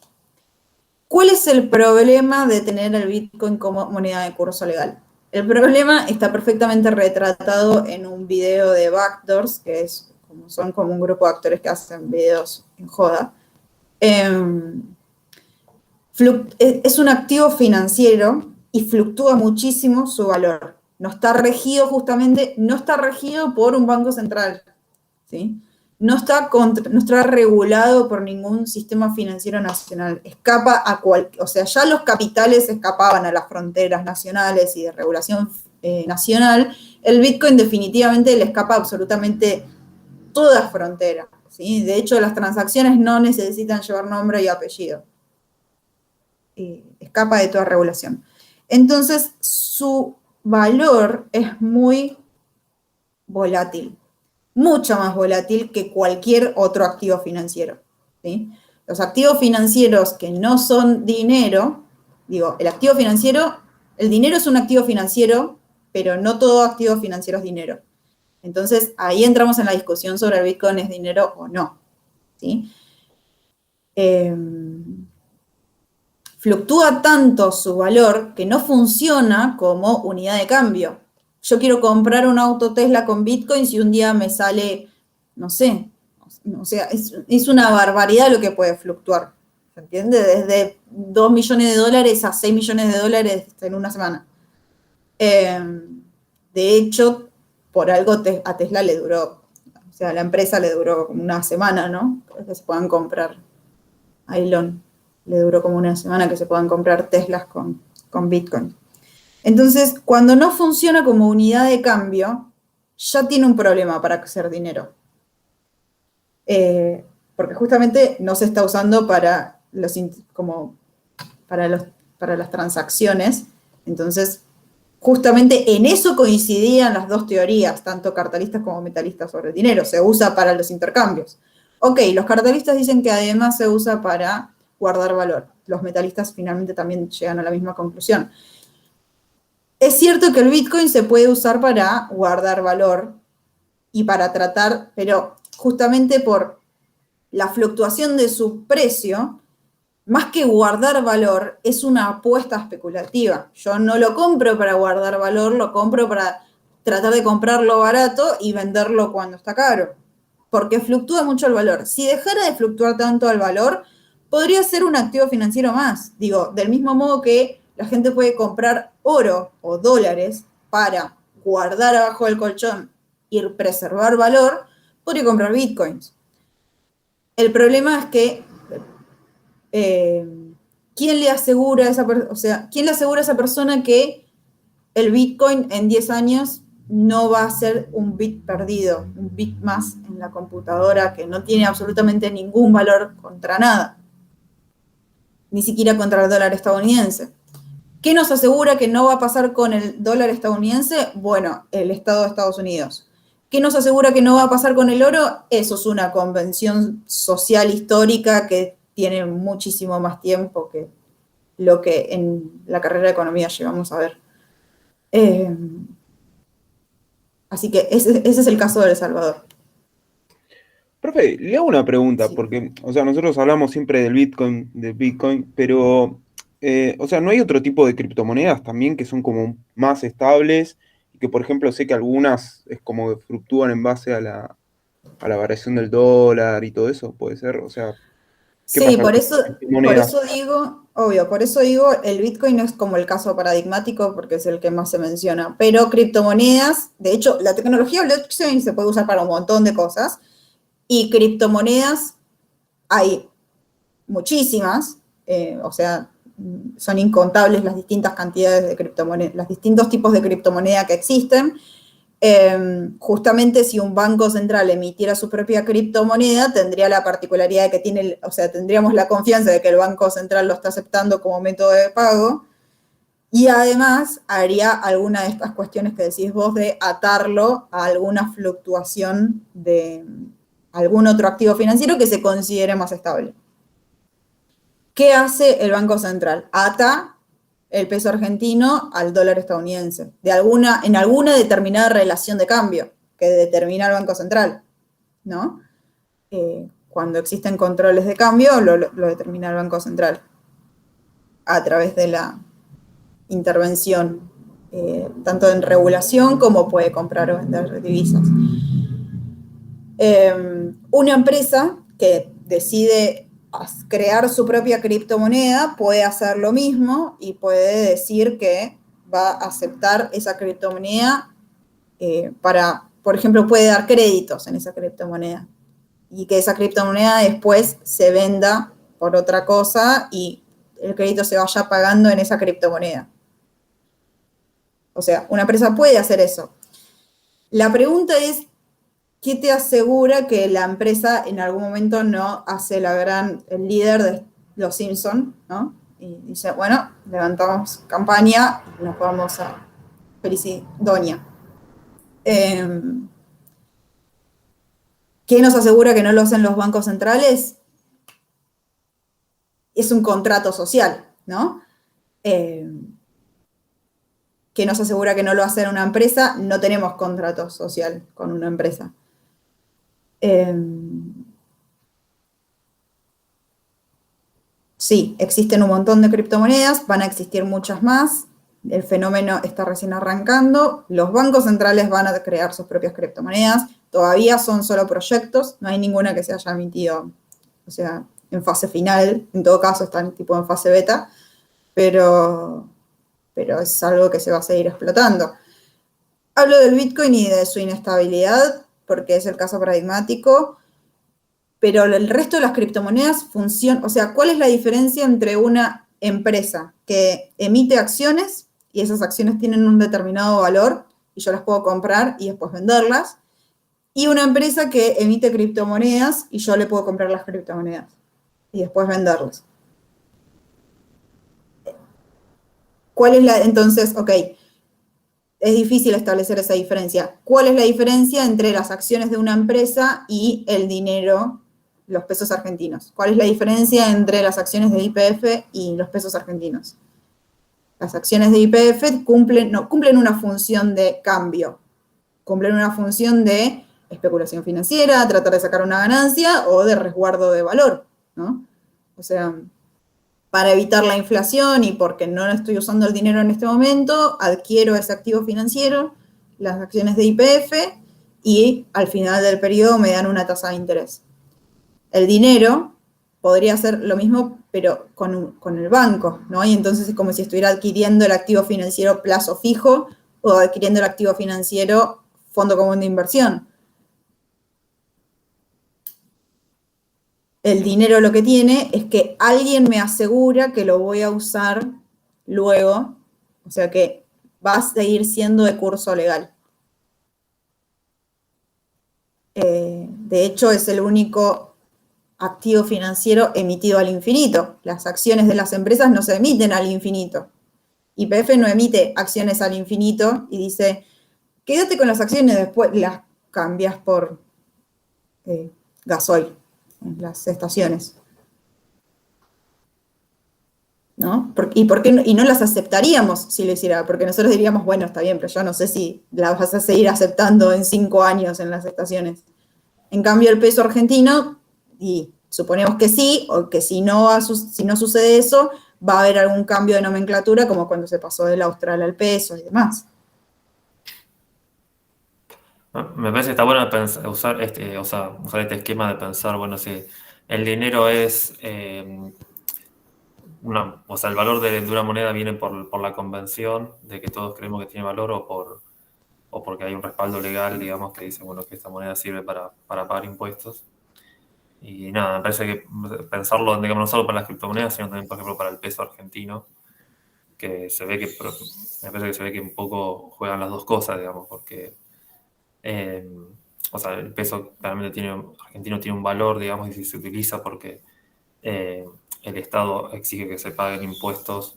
¿Cuál es el problema de tener el Bitcoin como moneda de curso legal? El problema está perfectamente retratado en un video de Backdoors, que son como un grupo de actores que hacen videos en joda. Es un activo financiero y fluctúa muchísimo su valor. No está regido por un banco central, ¿sí? No está regulado por ningún sistema financiero nacional. Escapa o sea, ya los capitales escapaban a las fronteras nacionales y de regulación nacional. El Bitcoin definitivamente le escapa absolutamente toda frontera, ¿sí? De hecho, las transacciones no necesitan llevar nombre y apellido. Escapa de toda regulación. Entonces, su valor es muy volátil. Mucho más volátil que cualquier otro activo financiero, ¿sí? Los activos financieros que no son dinero, el dinero es un activo financiero, pero no todo activo financiero es dinero. Entonces, ahí entramos en la discusión sobre el Bitcoin es dinero o no, ¿sí? Fluctúa tanto su valor que no funciona como unidad de cambio. Yo quiero comprar un auto Tesla con Bitcoin si un día me sale, no sé, o sea, es una barbaridad lo que puede fluctuar, ¿se entiende? Desde 2 millones de dólares a 6 millones de dólares en una semana. De hecho, por algo a Tesla le duró, o sea, a la empresa le duró como una semana, ¿no? Que se puedan comprar a Elon. Le duró como una semana que se puedan comprar Teslas con Bitcoin. Entonces, cuando no funciona como unidad de cambio, ya tiene un problema para hacer dinero. Porque justamente no se está usando para las transacciones. Entonces, justamente en eso coincidían las dos teorías, tanto cartelistas como metalistas sobre el dinero. Se usa para los intercambios. Ok, los cartelistas dicen que además se usa para guardar valor. Los metalistas finalmente también llegan a la misma conclusión. Es cierto que el Bitcoin se puede usar para guardar valor y para tratar, pero justamente por la fluctuación de su precio, más que guardar valor, es una apuesta especulativa. Yo no lo compro para guardar valor, lo compro para tratar de comprarlo barato y venderlo cuando está caro, porque fluctúa mucho el valor. Si dejara de fluctuar tanto el valor, podría ser un activo financiero más. Digo, del mismo modo que la gente puede comprar oro o dólares para guardar abajo del colchón y preservar valor, podría comprar bitcoins. El problema es que ¿quién le asegura a esa persona que el Bitcoin en 10 años no va a ser un bit perdido, un bit más en la computadora que no tiene absolutamente ningún valor contra nada? Ni siquiera contra el dólar estadounidense. ¿Qué nos asegura que no va a pasar con el dólar estadounidense? Bueno, el Estado de Estados Unidos. ¿Qué nos asegura que no va a pasar con el oro? Eso es una convención social histórica que tiene muchísimo más tiempo que lo que en la carrera de economía llegamos a ver. Así que ese es el caso de El Salvador. Profe, le hago una pregunta, Sí. porque, o sea, nosotros hablamos siempre del Bitcoin, pero, o sea, ¿no hay otro tipo de criptomonedas también que son como más estables? Y que, por ejemplo, sé que algunas es como que fluctúan en base a la variación del dólar y todo eso, ¿puede ser? O sea, ¿qué Sí, pasa con por las criptomonedas? eso digo, obvio, por eso digo, el Bitcoin es como el caso paradigmático porque es el que más se menciona, pero criptomonedas, de hecho, la tecnología blockchain se puede usar para un montón de cosas y criptomonedas hay muchísimas, o sea, son incontables las distintas cantidades de criptomonedas, los distintos tipos de criptomoneda que existen. Justamente si un banco central emitiera su propia criptomoneda, tendría la particularidad de que tendríamos la confianza de que el Banco Central lo está aceptando como método de pago, y además haría alguna de estas cuestiones que decís vos de atarlo a alguna fluctuación de algún otro activo financiero que se considere más estable. ¿Qué hace el Banco Central? Ata el peso argentino al dólar estadounidense, en alguna determinada relación de cambio que determina el Banco Central, ¿no? Cuando existen controles de cambio, lo determina el Banco Central a través de la intervención, tanto en regulación como puede comprar o vender divisas. Una empresa que decide crear su propia criptomoneda puede hacer lo mismo y puede decir que va a aceptar esa criptomoneda por ejemplo, puede dar créditos en esa criptomoneda y que esa criptomoneda después se venda por otra cosa y el crédito se vaya pagando en esa criptomoneda. O sea, una empresa puede hacer eso. La pregunta es, ¿qué te asegura que la empresa en algún momento no hace el líder de los Simpsons, ¿no? Y dice, bueno, levantamos campaña y nos vamos a Felicidonia. ¿Qué nos asegura que no lo hacen los bancos centrales? Es un contrato social, ¿no? ¿Qué nos asegura que no lo hace una empresa? No tenemos contrato social con una empresa. Sí, existen un montón de criptomonedas, van a existir muchas más, el fenómeno está recién arrancando, los bancos centrales van a crear sus propias criptomonedas, todavía son solo proyectos, no hay ninguna que se haya emitido, o sea, en fase final, en todo caso están tipo en fase beta, pero es algo que se va a seguir explotando. Hablo del Bitcoin y de su inestabilidad, porque es el caso paradigmático, pero el resto de las criptomonedas funcionan, o sea, ¿cuál es la diferencia entre una empresa que emite acciones y esas acciones tienen un determinado valor y yo las puedo comprar y después venderlas, y una empresa que emite criptomonedas y yo le puedo comprar las criptomonedas y después venderlas? Entonces, ok, es difícil establecer esa diferencia. ¿Cuál es la diferencia entre las acciones de una empresa y el dinero los pesos argentinos. ¿Cuál es la diferencia entre las acciones de YPF y los pesos argentinos? Las acciones de YPF cumplen una función de cambio, cumplen una función de especulación financiera, tratar de sacar una ganancia o de resguardo de valor, ¿no? O sea, para evitar la inflación y porque no estoy usando el dinero en este momento, adquiero ese activo financiero, las acciones de YPF, y al final del periodo me dan una tasa de interés. El dinero podría hacer lo mismo, pero con el banco, ¿no? Y entonces es como si estuviera adquiriendo el activo financiero plazo fijo o adquiriendo el activo financiero fondo común de inversión. El dinero lo que tiene es que alguien me asegura que lo voy a usar luego, o sea que va a seguir siendo de curso legal. De hecho, es el único activo financiero emitido al infinito. Las acciones de las empresas no se emiten al infinito. YPF no emite acciones al infinito y dice, quédate con las acciones, después las cambias por gasoil en las estaciones. ¿No? Y no las aceptaríamos si lo hiciera, porque nosotros diríamos, bueno, está bien, pero yo no sé si las vas a seguir aceptando en 5 años en las estaciones. En cambio, el peso argentino, y suponemos que sí, o que si no sucede eso, va a haber algún cambio de nomenclatura, como cuando se pasó del austral al peso y demás. Me parece que está bueno usar este esquema de pensar, bueno, si el dinero es el valor de una moneda viene por la convención de que todos creemos que tiene valor o porque hay un respaldo legal, digamos, que dice, bueno, que esta moneda sirve para pagar impuestos. Y nada, me parece que pensarlo, digamos, no solo para las criptomonedas, sino también, por ejemplo, para el peso argentino, que se ve me parece que se ve que un poco juegan las dos cosas, digamos, porque el peso claramente argentino tiene un valor, digamos, y si se utiliza porque el Estado exige que se paguen impuestos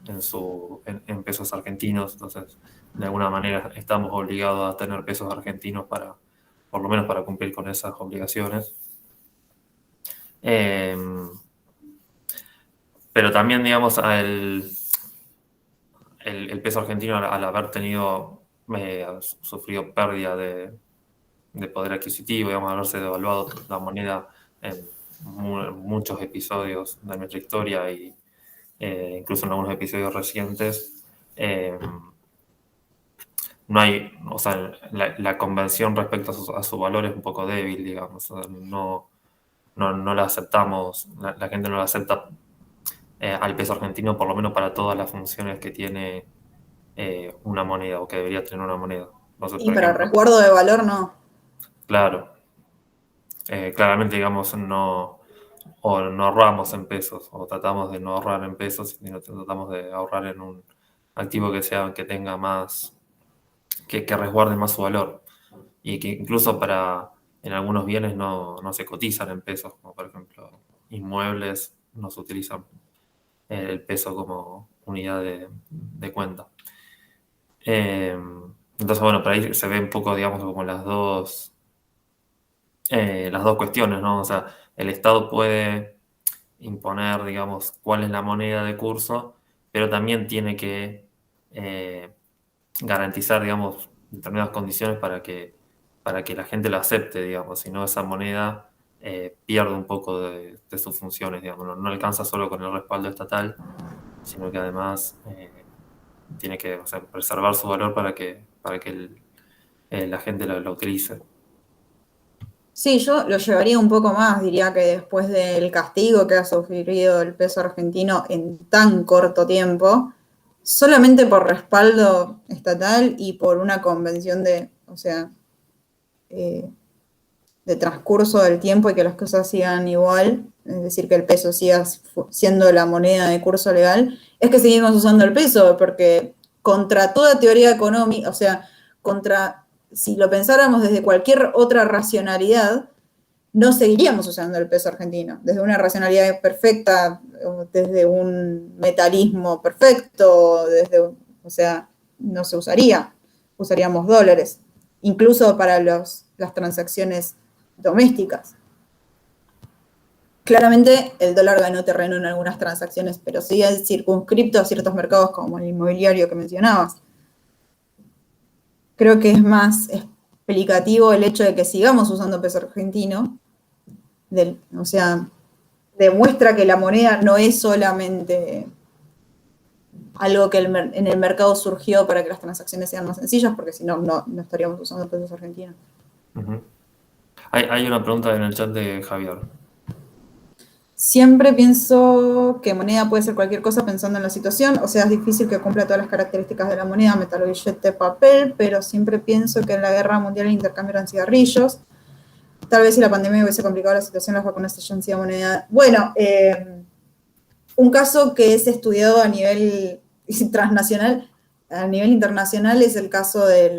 en pesos argentinos, entonces de alguna manera estamos obligados a tener pesos argentinos por lo menos para cumplir con esas obligaciones. Pero también, digamos, el peso argentino al haber sufrido pérdida de poder adquisitivo, digamos, haberse devaluado la moneda en muchos episodios de nuestra historia y incluso en algunos episodios recientes, no hay, la convención respecto a su valor es un poco débil, digamos, no la aceptamos, la gente no la acepta al peso argentino, por lo menos para todas las funciones que tiene una moneda o que debería tener una moneda. Entonces, Y para resguardo de valor no. Claro. Claramente, digamos, no ahorramos en pesos o tratamos de no ahorrar en pesos, sino tratamos de ahorrar en un activo que tenga más, que resguarde más su valor y que incluso en algunos bienes no se cotizan en pesos, como por ejemplo inmuebles, no se utilizan el peso como unidad de cuenta. Entonces, bueno, por ahí se ve un poco, digamos, como las dos cuestiones, ¿no? O sea, el Estado puede imponer, digamos, cuál es la moneda de curso, pero también tiene que garantizar, digamos, determinadas condiciones para que la gente lo acepte, digamos, si no esa moneda pierde un poco de sus funciones, digamos, no alcanza solo con el respaldo estatal, sino que además tiene que preservar su valor para que la gente lo utilice. Sí, yo lo llevaría un poco más, diría que después del castigo que ha sufrido el peso argentino en tan corto tiempo, solamente por respaldo estatal y por una convención de transcurso del tiempo y que las cosas sigan igual, es decir, que el peso siga siendo la moneda de curso legal, es que seguimos usando el peso, porque contra toda teoría económica, si lo pensáramos desde cualquier otra racionalidad, no seguiríamos usando el peso argentino, desde una racionalidad perfecta, desde un metalismo perfecto, no se usaría, usaríamos dólares, incluso para las transacciones domésticas. Claramente el dólar ganó terreno en algunas transacciones, pero sigue circunscripto a ciertos mercados como el inmobiliario que mencionabas. Creo que es más explicativo el hecho de que sigamos usando peso argentino, o sea, demuestra que la moneda no es solamente algo que en el mercado surgió para que las transacciones sean más sencillas, porque si no, no estaríamos usando pesos argentinos. Uh-huh. Hay una pregunta en el chat de Javier. Siempre pienso que moneda puede ser cualquier cosa pensando en la situación, o sea, es difícil que cumpla todas las características de la moneda, metal, billete, papel, pero siempre pienso que en la guerra mundial el intercambio eran cigarrillos. Tal vez si la pandemia hubiese complicado la situación, las vacunas hayan sido moneda. Bueno, un caso que es estudiado a nivel transnacional, a nivel internacional, es el caso de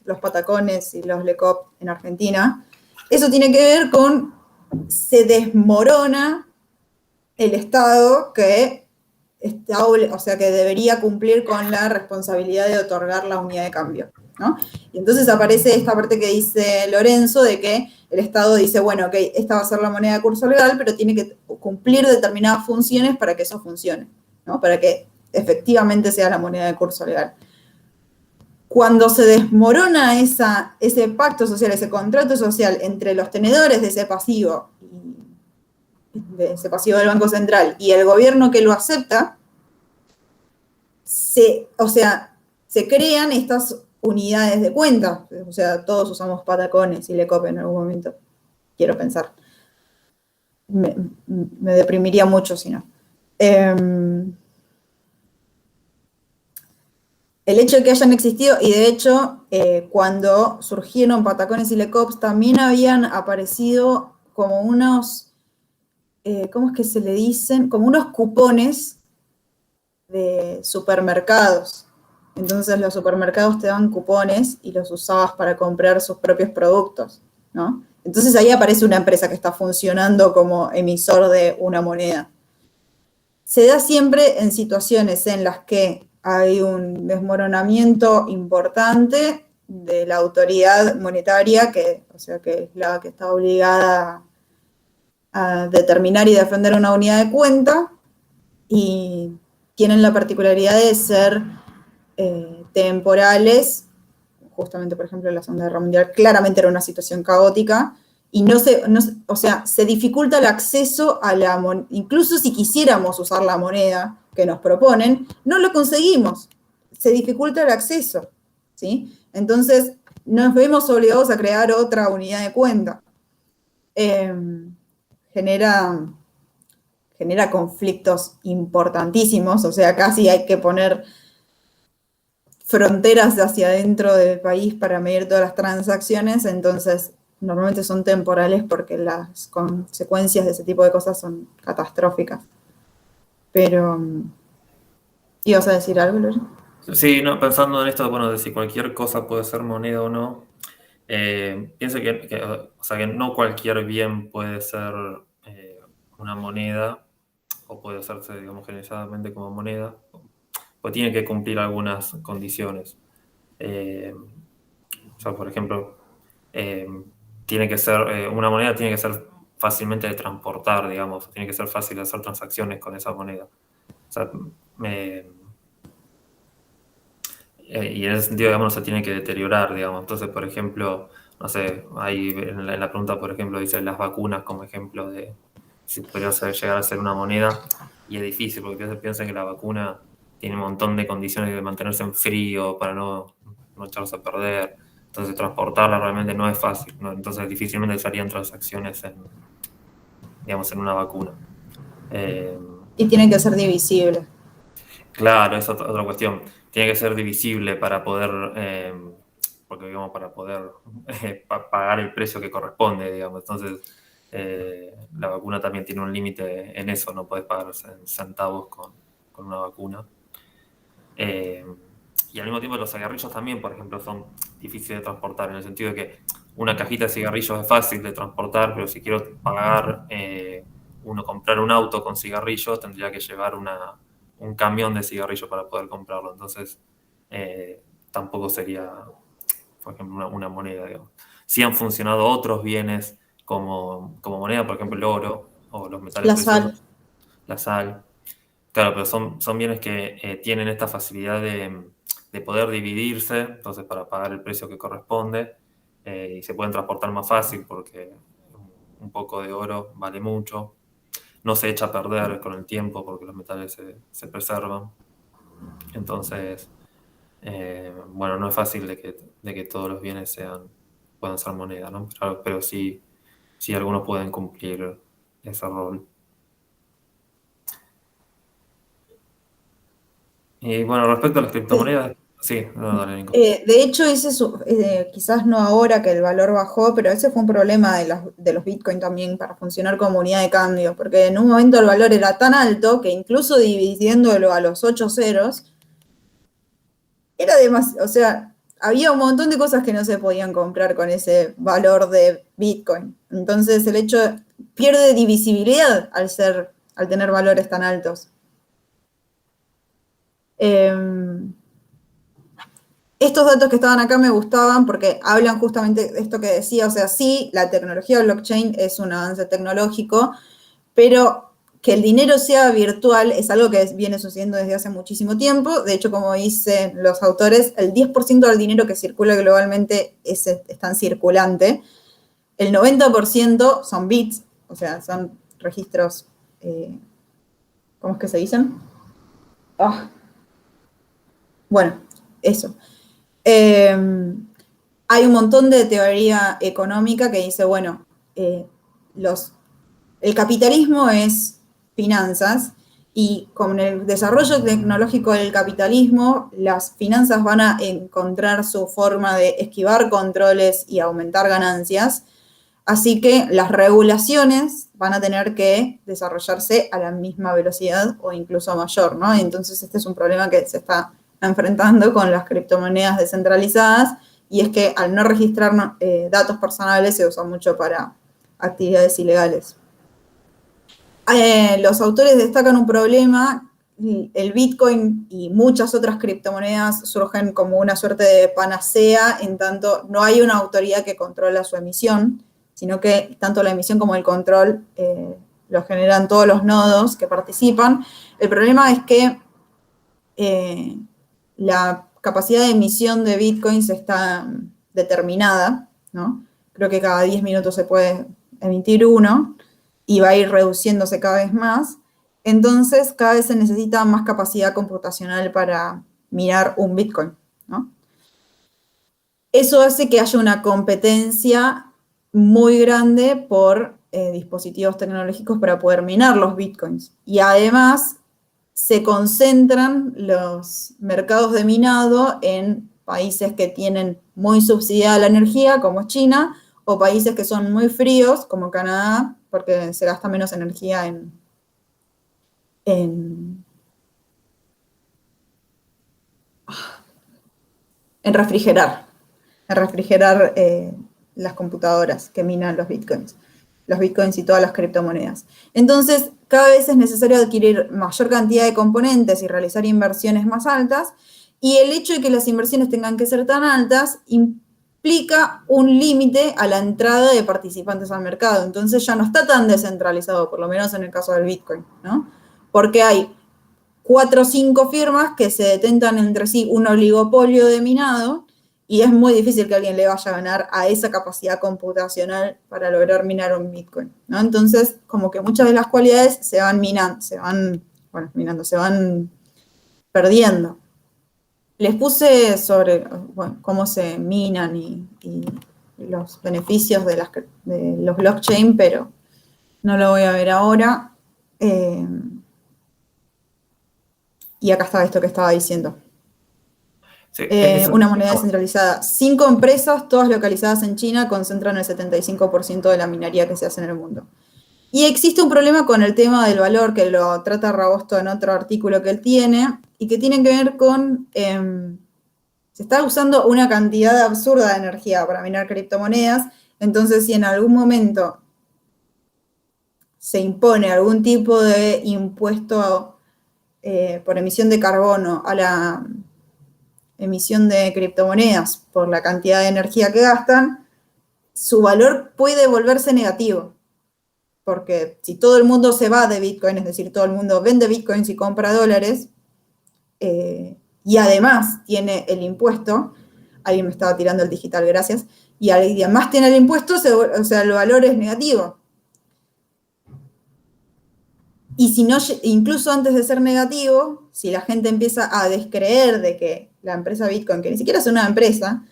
los patacones y los LECOP en Argentina. Eso tiene que ver con, se desmorona el Estado que o sea, que debería cumplir con la responsabilidad de otorgar la unidad de cambio, ¿no? Y entonces aparece esta parte que dice Lorenzo de que el Estado dice, bueno, ok, esta va a ser la moneda de curso legal, pero tiene que cumplir determinadas funciones para que eso funcione, ¿no? Para que efectivamente sea la moneda de curso legal. Cuando se desmorona ese pacto social, ese contrato social entre los tenedores de ese pasivo del Banco Central y el gobierno que lo acepta, se crean estas unidades de cuenta. O sea, todos usamos patacones y LECOP en algún momento, quiero pensar. Me deprimiría mucho si no. El hecho de que hayan existido, y de hecho, cuando surgieron patacones y LECOPs, también habían aparecido como unos, ¿cómo es que se le dicen? Como unos cupones de supermercados. Entonces los supermercados te daban cupones y los usabas para comprar sus propios productos, ¿no? Entonces ahí aparece una empresa que está funcionando como emisor de una moneda. Se da siempre en situaciones en las que hay un desmoronamiento importante de la autoridad monetaria, o sea, que es la que está obligada a determinar y defender una unidad de cuenta, y tienen la particularidad de ser temporales. Justamente, por ejemplo, en la Segunda Guerra Mundial claramente era una situación caótica y o sea, se dificulta el acceso a la moneda. Incluso si quisiéramos usar la moneda que nos proponen, no lo conseguimos. Se dificulta el acceso, ¿sí? Entonces, nos vemos obligados a crear otra unidad de cuenta. Genera conflictos importantísimos, o sea, casi hay que poner fronteras hacia adentro del país para medir todas las transacciones, entonces normalmente son temporales porque las consecuencias de ese tipo de cosas son catastróficas. Pero, ¿ibas a decir algo, Lore? Sí, no, pensando en esto, bueno, de si cualquier cosa puede ser moneda o no, pienso o sea, que no cualquier bien puede ser una moneda o puede hacerse, digamos, generalizadamente como moneda, pues tiene que cumplir algunas condiciones. O sea, por ejemplo, tiene que ser, una moneda tiene que ser fácilmente de transportar, digamos, tiene que ser fácil de hacer transacciones con esa moneda. O sea, y en ese sentido, digamos, no se tiene que deteriorar, digamos. Entonces, por ejemplo, no sé, ahí en la pregunta, por ejemplo, dice las vacunas como ejemplo de si podría llegar a ser una moneda, y es difícil, porque piensa que la vacuna tiene un montón de condiciones de mantenerse en frío para no echarse a perder. Entonces, transportarla realmente no es fácil, ¿no? Entonces, difícilmente se harían transacciones digamos, en una vacuna. Y tiene que ser divisible. Claro, es otra cuestión. Tiene que ser divisible para poder, porque digamos, para poder pagar el precio que corresponde, digamos. Entonces, la vacuna también tiene un límite en eso, no puedes pagar en centavos con una vacuna. Y al mismo tiempo los cigarrillos también, por ejemplo, son difíciles de transportar, en el sentido de que una cajita de cigarrillos es fácil de transportar, pero si quiero pagar, comprar un auto con cigarrillos, tendría que llevar un camión de cigarrillos para poder comprarlo. Entonces, tampoco sería, por ejemplo, una moneda, digamos. Sí han funcionado otros bienes como moneda, por ejemplo, el oro o los metales La preciosos, sal. la sal. Claro, pero son bienes que tienen esta facilidad de poder dividirse, entonces para pagar el precio que corresponde, y se pueden transportar más fácil porque un poco de oro vale mucho. No se echa a perder con el tiempo porque los metales se preservan. Entonces, bueno, no es fácil de que todos los bienes puedan ser moneda, ¿no? Pero sí algunos pueden cumplir ese rol. Y bueno, respecto a las Sí. criptomonedas, sí, no, dale, Nico. De hecho, quizás no ahora que el valor bajó, pero ese fue un problema de los Bitcoin también para funcionar como unidad de cambio, porque en un momento el valor era tan alto que incluso dividiéndolo a los 8 ceros, era demasiado, o sea, había un montón de cosas que no se podían comprar con ese valor de Bitcoin. Entonces el hecho pierde divisibilidad al tener valores tan altos. Estos datos que estaban acá me gustaban porque hablan justamente de esto que decía, o sea, sí, la tecnología blockchain es un avance tecnológico, pero que el dinero sea virtual es algo que viene sucediendo desde hace muchísimo tiempo. De hecho, como dicen los autores, el 10% del dinero que circula globalmente está en circulante. El 90% son bits, o sea, son registros, ¿cómo es que se dicen? Ah, bueno, eso. Hay un montón de teoría económica que dice, bueno, eh, el capitalismo es finanzas y con el desarrollo tecnológico del capitalismo, las finanzas van a encontrar su forma de esquivar controles y aumentar ganancias. Así que las regulaciones van a tener que desarrollarse a la misma velocidad o incluso mayor, ¿no? Entonces este es un problema que se está enfrentando con las criptomonedas descentralizadas y es que al no registrar datos personales se usa mucho para actividades ilegales. Los autores destacan un problema, el Bitcoin y muchas otras criptomonedas surgen como una suerte de panacea, en tanto no hay una autoridad que controla su emisión, sino que tanto la emisión como el control lo generan todos los nodos que participan. El problema es que la capacidad de emisión de bitcoins está determinada, ¿no? Creo que cada 10 minutos se puede emitir uno y va a ir reduciéndose cada vez más. Entonces, cada vez se necesita más capacidad computacional para minar un bitcoin, ¿no? Eso hace que haya una competencia muy grande por dispositivos tecnológicos para poder minar los bitcoins. Y además se concentran los mercados de minado en países que tienen muy subsidiada la energía, como China, o países que son muy fríos, como Canadá, porque se gasta menos energía en refrigerar. En refrigerar las computadoras que minan los bitcoins y todas las criptomonedas. Entonces, cada vez es necesario adquirir mayor cantidad de componentes y realizar inversiones más altas, y el hecho de que las inversiones tengan que ser tan altas implica un límite a la entrada de participantes al mercado. Entonces ya no está tan descentralizado, por lo menos en el caso del Bitcoin, ¿no? Porque hay 4 o 5 firmas que se detentan entre sí un oligopolio de minado y es muy difícil que alguien le vaya a ganar a esa capacidad computacional para lograr minar un Bitcoin, ¿no? Entonces, como que muchas de las cualidades se van perdiendo. Les puse sobre cómo se minan y los beneficios de los blockchain, pero no lo voy a ver ahora. Y acá está esto que estaba diciendo. Sí, Una moneda descentralizada. 5 empresas, todas localizadas en China, concentran el 75% de la minería que se hace en el mundo. Y existe un problema con el tema del valor, que lo trata Rabosto en otro artículo que él tiene, y que tiene que ver con, se está usando una cantidad absurda de energía para minar criptomonedas, entonces si en algún momento se impone algún tipo de impuesto por emisión de carbono a la emisión de criptomonedas por la cantidad de energía que gastan, su valor puede volverse negativo. porque si todo el mundo se va de Bitcoin, es decir, todo el mundo vende Bitcoins y compra dólares, y además tiene el impuesto, alguien me estaba tirando el digital, gracias, y además tiene el impuesto, o sea, el valor es negativo. Y si no, incluso antes de ser negativo, si la gente empieza a descreer de que la empresa Bitcoin, que ni siquiera es una empresa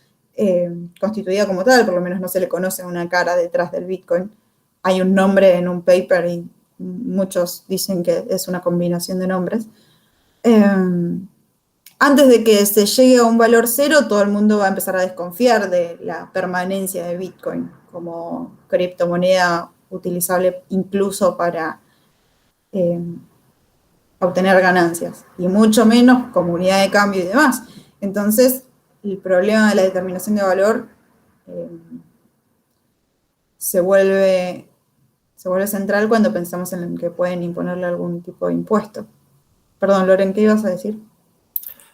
constituida como tal, por lo menos no se le conoce una cara detrás del Bitcoin, hay un nombre en un paper y muchos dicen que es una combinación de nombres. Antes de que se llegue a un valor cero, todo el mundo va a empezar a desconfiar de la permanencia de Bitcoin como criptomoneda utilizable incluso para obtener ganancias, y mucho menos comunidad de cambio y demás. Entonces, el problema de la determinación de valor se vuelve central cuando pensamos en que pueden imponerle algún tipo de impuesto. Perdón, Loren, ¿qué ibas a decir?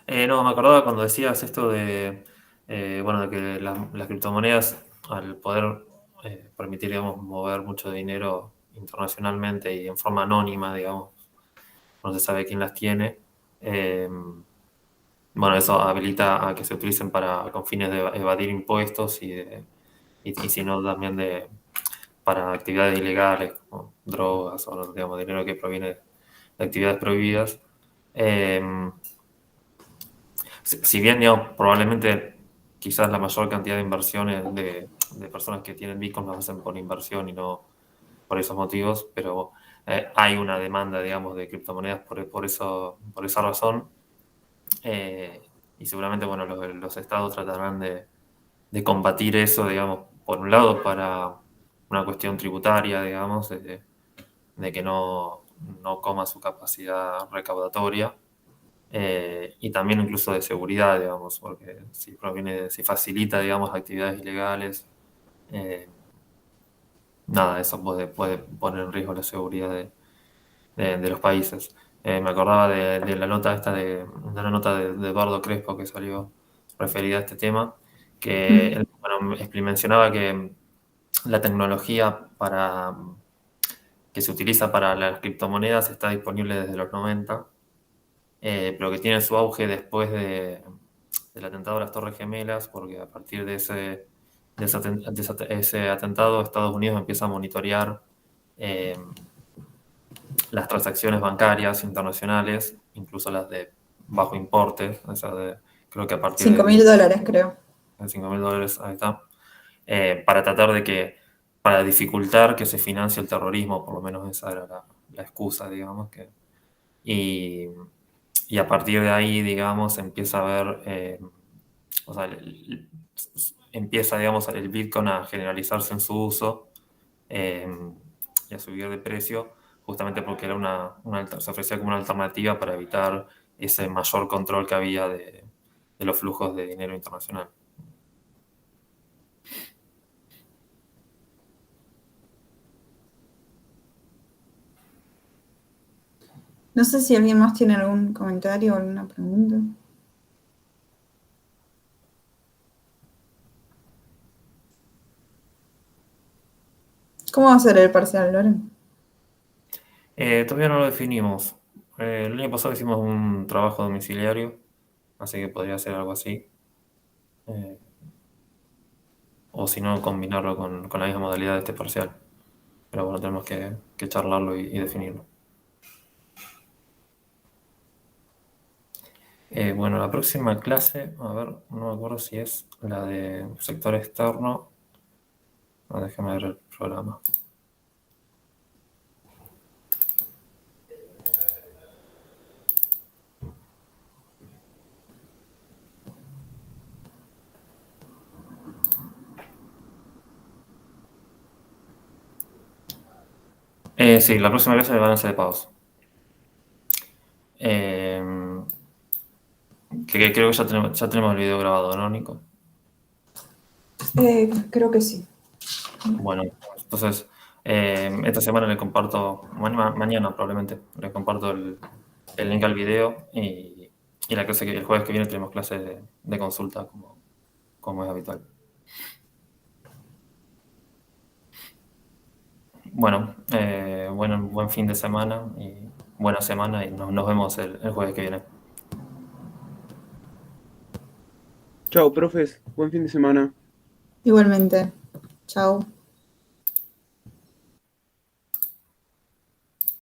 No, me acordaba cuando decías esto de, bueno, de que las criptomonedas, al poder permitir, digamos, mover mucho dinero internacionalmente y en forma anónima, digamos, no se sabe quién las tiene, bueno, eso habilita a que se utilicen con fines de evadir impuestos y si no, también para actividades ilegales, como drogas o, digamos, dinero que proviene de actividades prohibidas. Si bien, digamos, probablemente quizás la mayor cantidad de inversiones de personas que tienen Bitcoin las hacen por inversión y no por esos motivos, pero hay una demanda, digamos, de criptomonedas por esa razón. Y seguramente, bueno, los estados tratarán de combatir eso, digamos, por un lado para una cuestión tributaria, digamos, de que no coma su capacidad recaudatoria. Y también incluso de seguridad, digamos, porque si facilita, digamos, actividades ilegales, nada, eso puede poner en riesgo la seguridad de los países. Me acordaba de la nota de una nota de Eduardo Crespo que salió referida a este tema, que él, bueno, mencionaba que la tecnología que se utiliza para las criptomonedas está disponible desde los 90, pero que tiene su auge después del atentado de las Torres Gemelas, porque a partir de ese atentado Estados Unidos empieza a monitorear las transacciones bancarias internacionales, incluso las de bajo importe, o sea, creo que a partir de $5.000, creo. $5.000, ahí está, para tratar para dificultar que se financie el terrorismo, por lo menos esa era la excusa, digamos, y a partir de ahí, digamos, empieza a haber, o sea, empieza, digamos, el Bitcoin a generalizarse en su uso y a subir de precio, justamente porque era se ofrecía como una alternativa para evitar ese mayor control que había de los flujos de dinero internacional. No sé si alguien más tiene algún comentario o alguna pregunta. ¿Cómo va a ser el parcial, Loren? Todavía no lo definimos. El año pasado hicimos un trabajo domiciliario, así que podría ser algo así. O si no, combinarlo con la misma modalidad de este parcial. Pero bueno, tenemos que charlarlo y definirlo. Bueno, la próxima clase, a ver, no me acuerdo si es la de sector externo. No, déjame ver el programa. Sí, la próxima clase de balance de pagos. Que creo que ya tenemos el video grabado, ¿no, Nico? Creo que sí. Bueno, entonces esta semana le comparto, mañana probablemente, le comparto el link al video y la clase el jueves que viene tenemos clase de consulta como es habitual. bueno, buen fin de semana y buena semana y nos vemos el jueves que viene. Chao, profes. Buen fin de semana. Igualmente. Chao.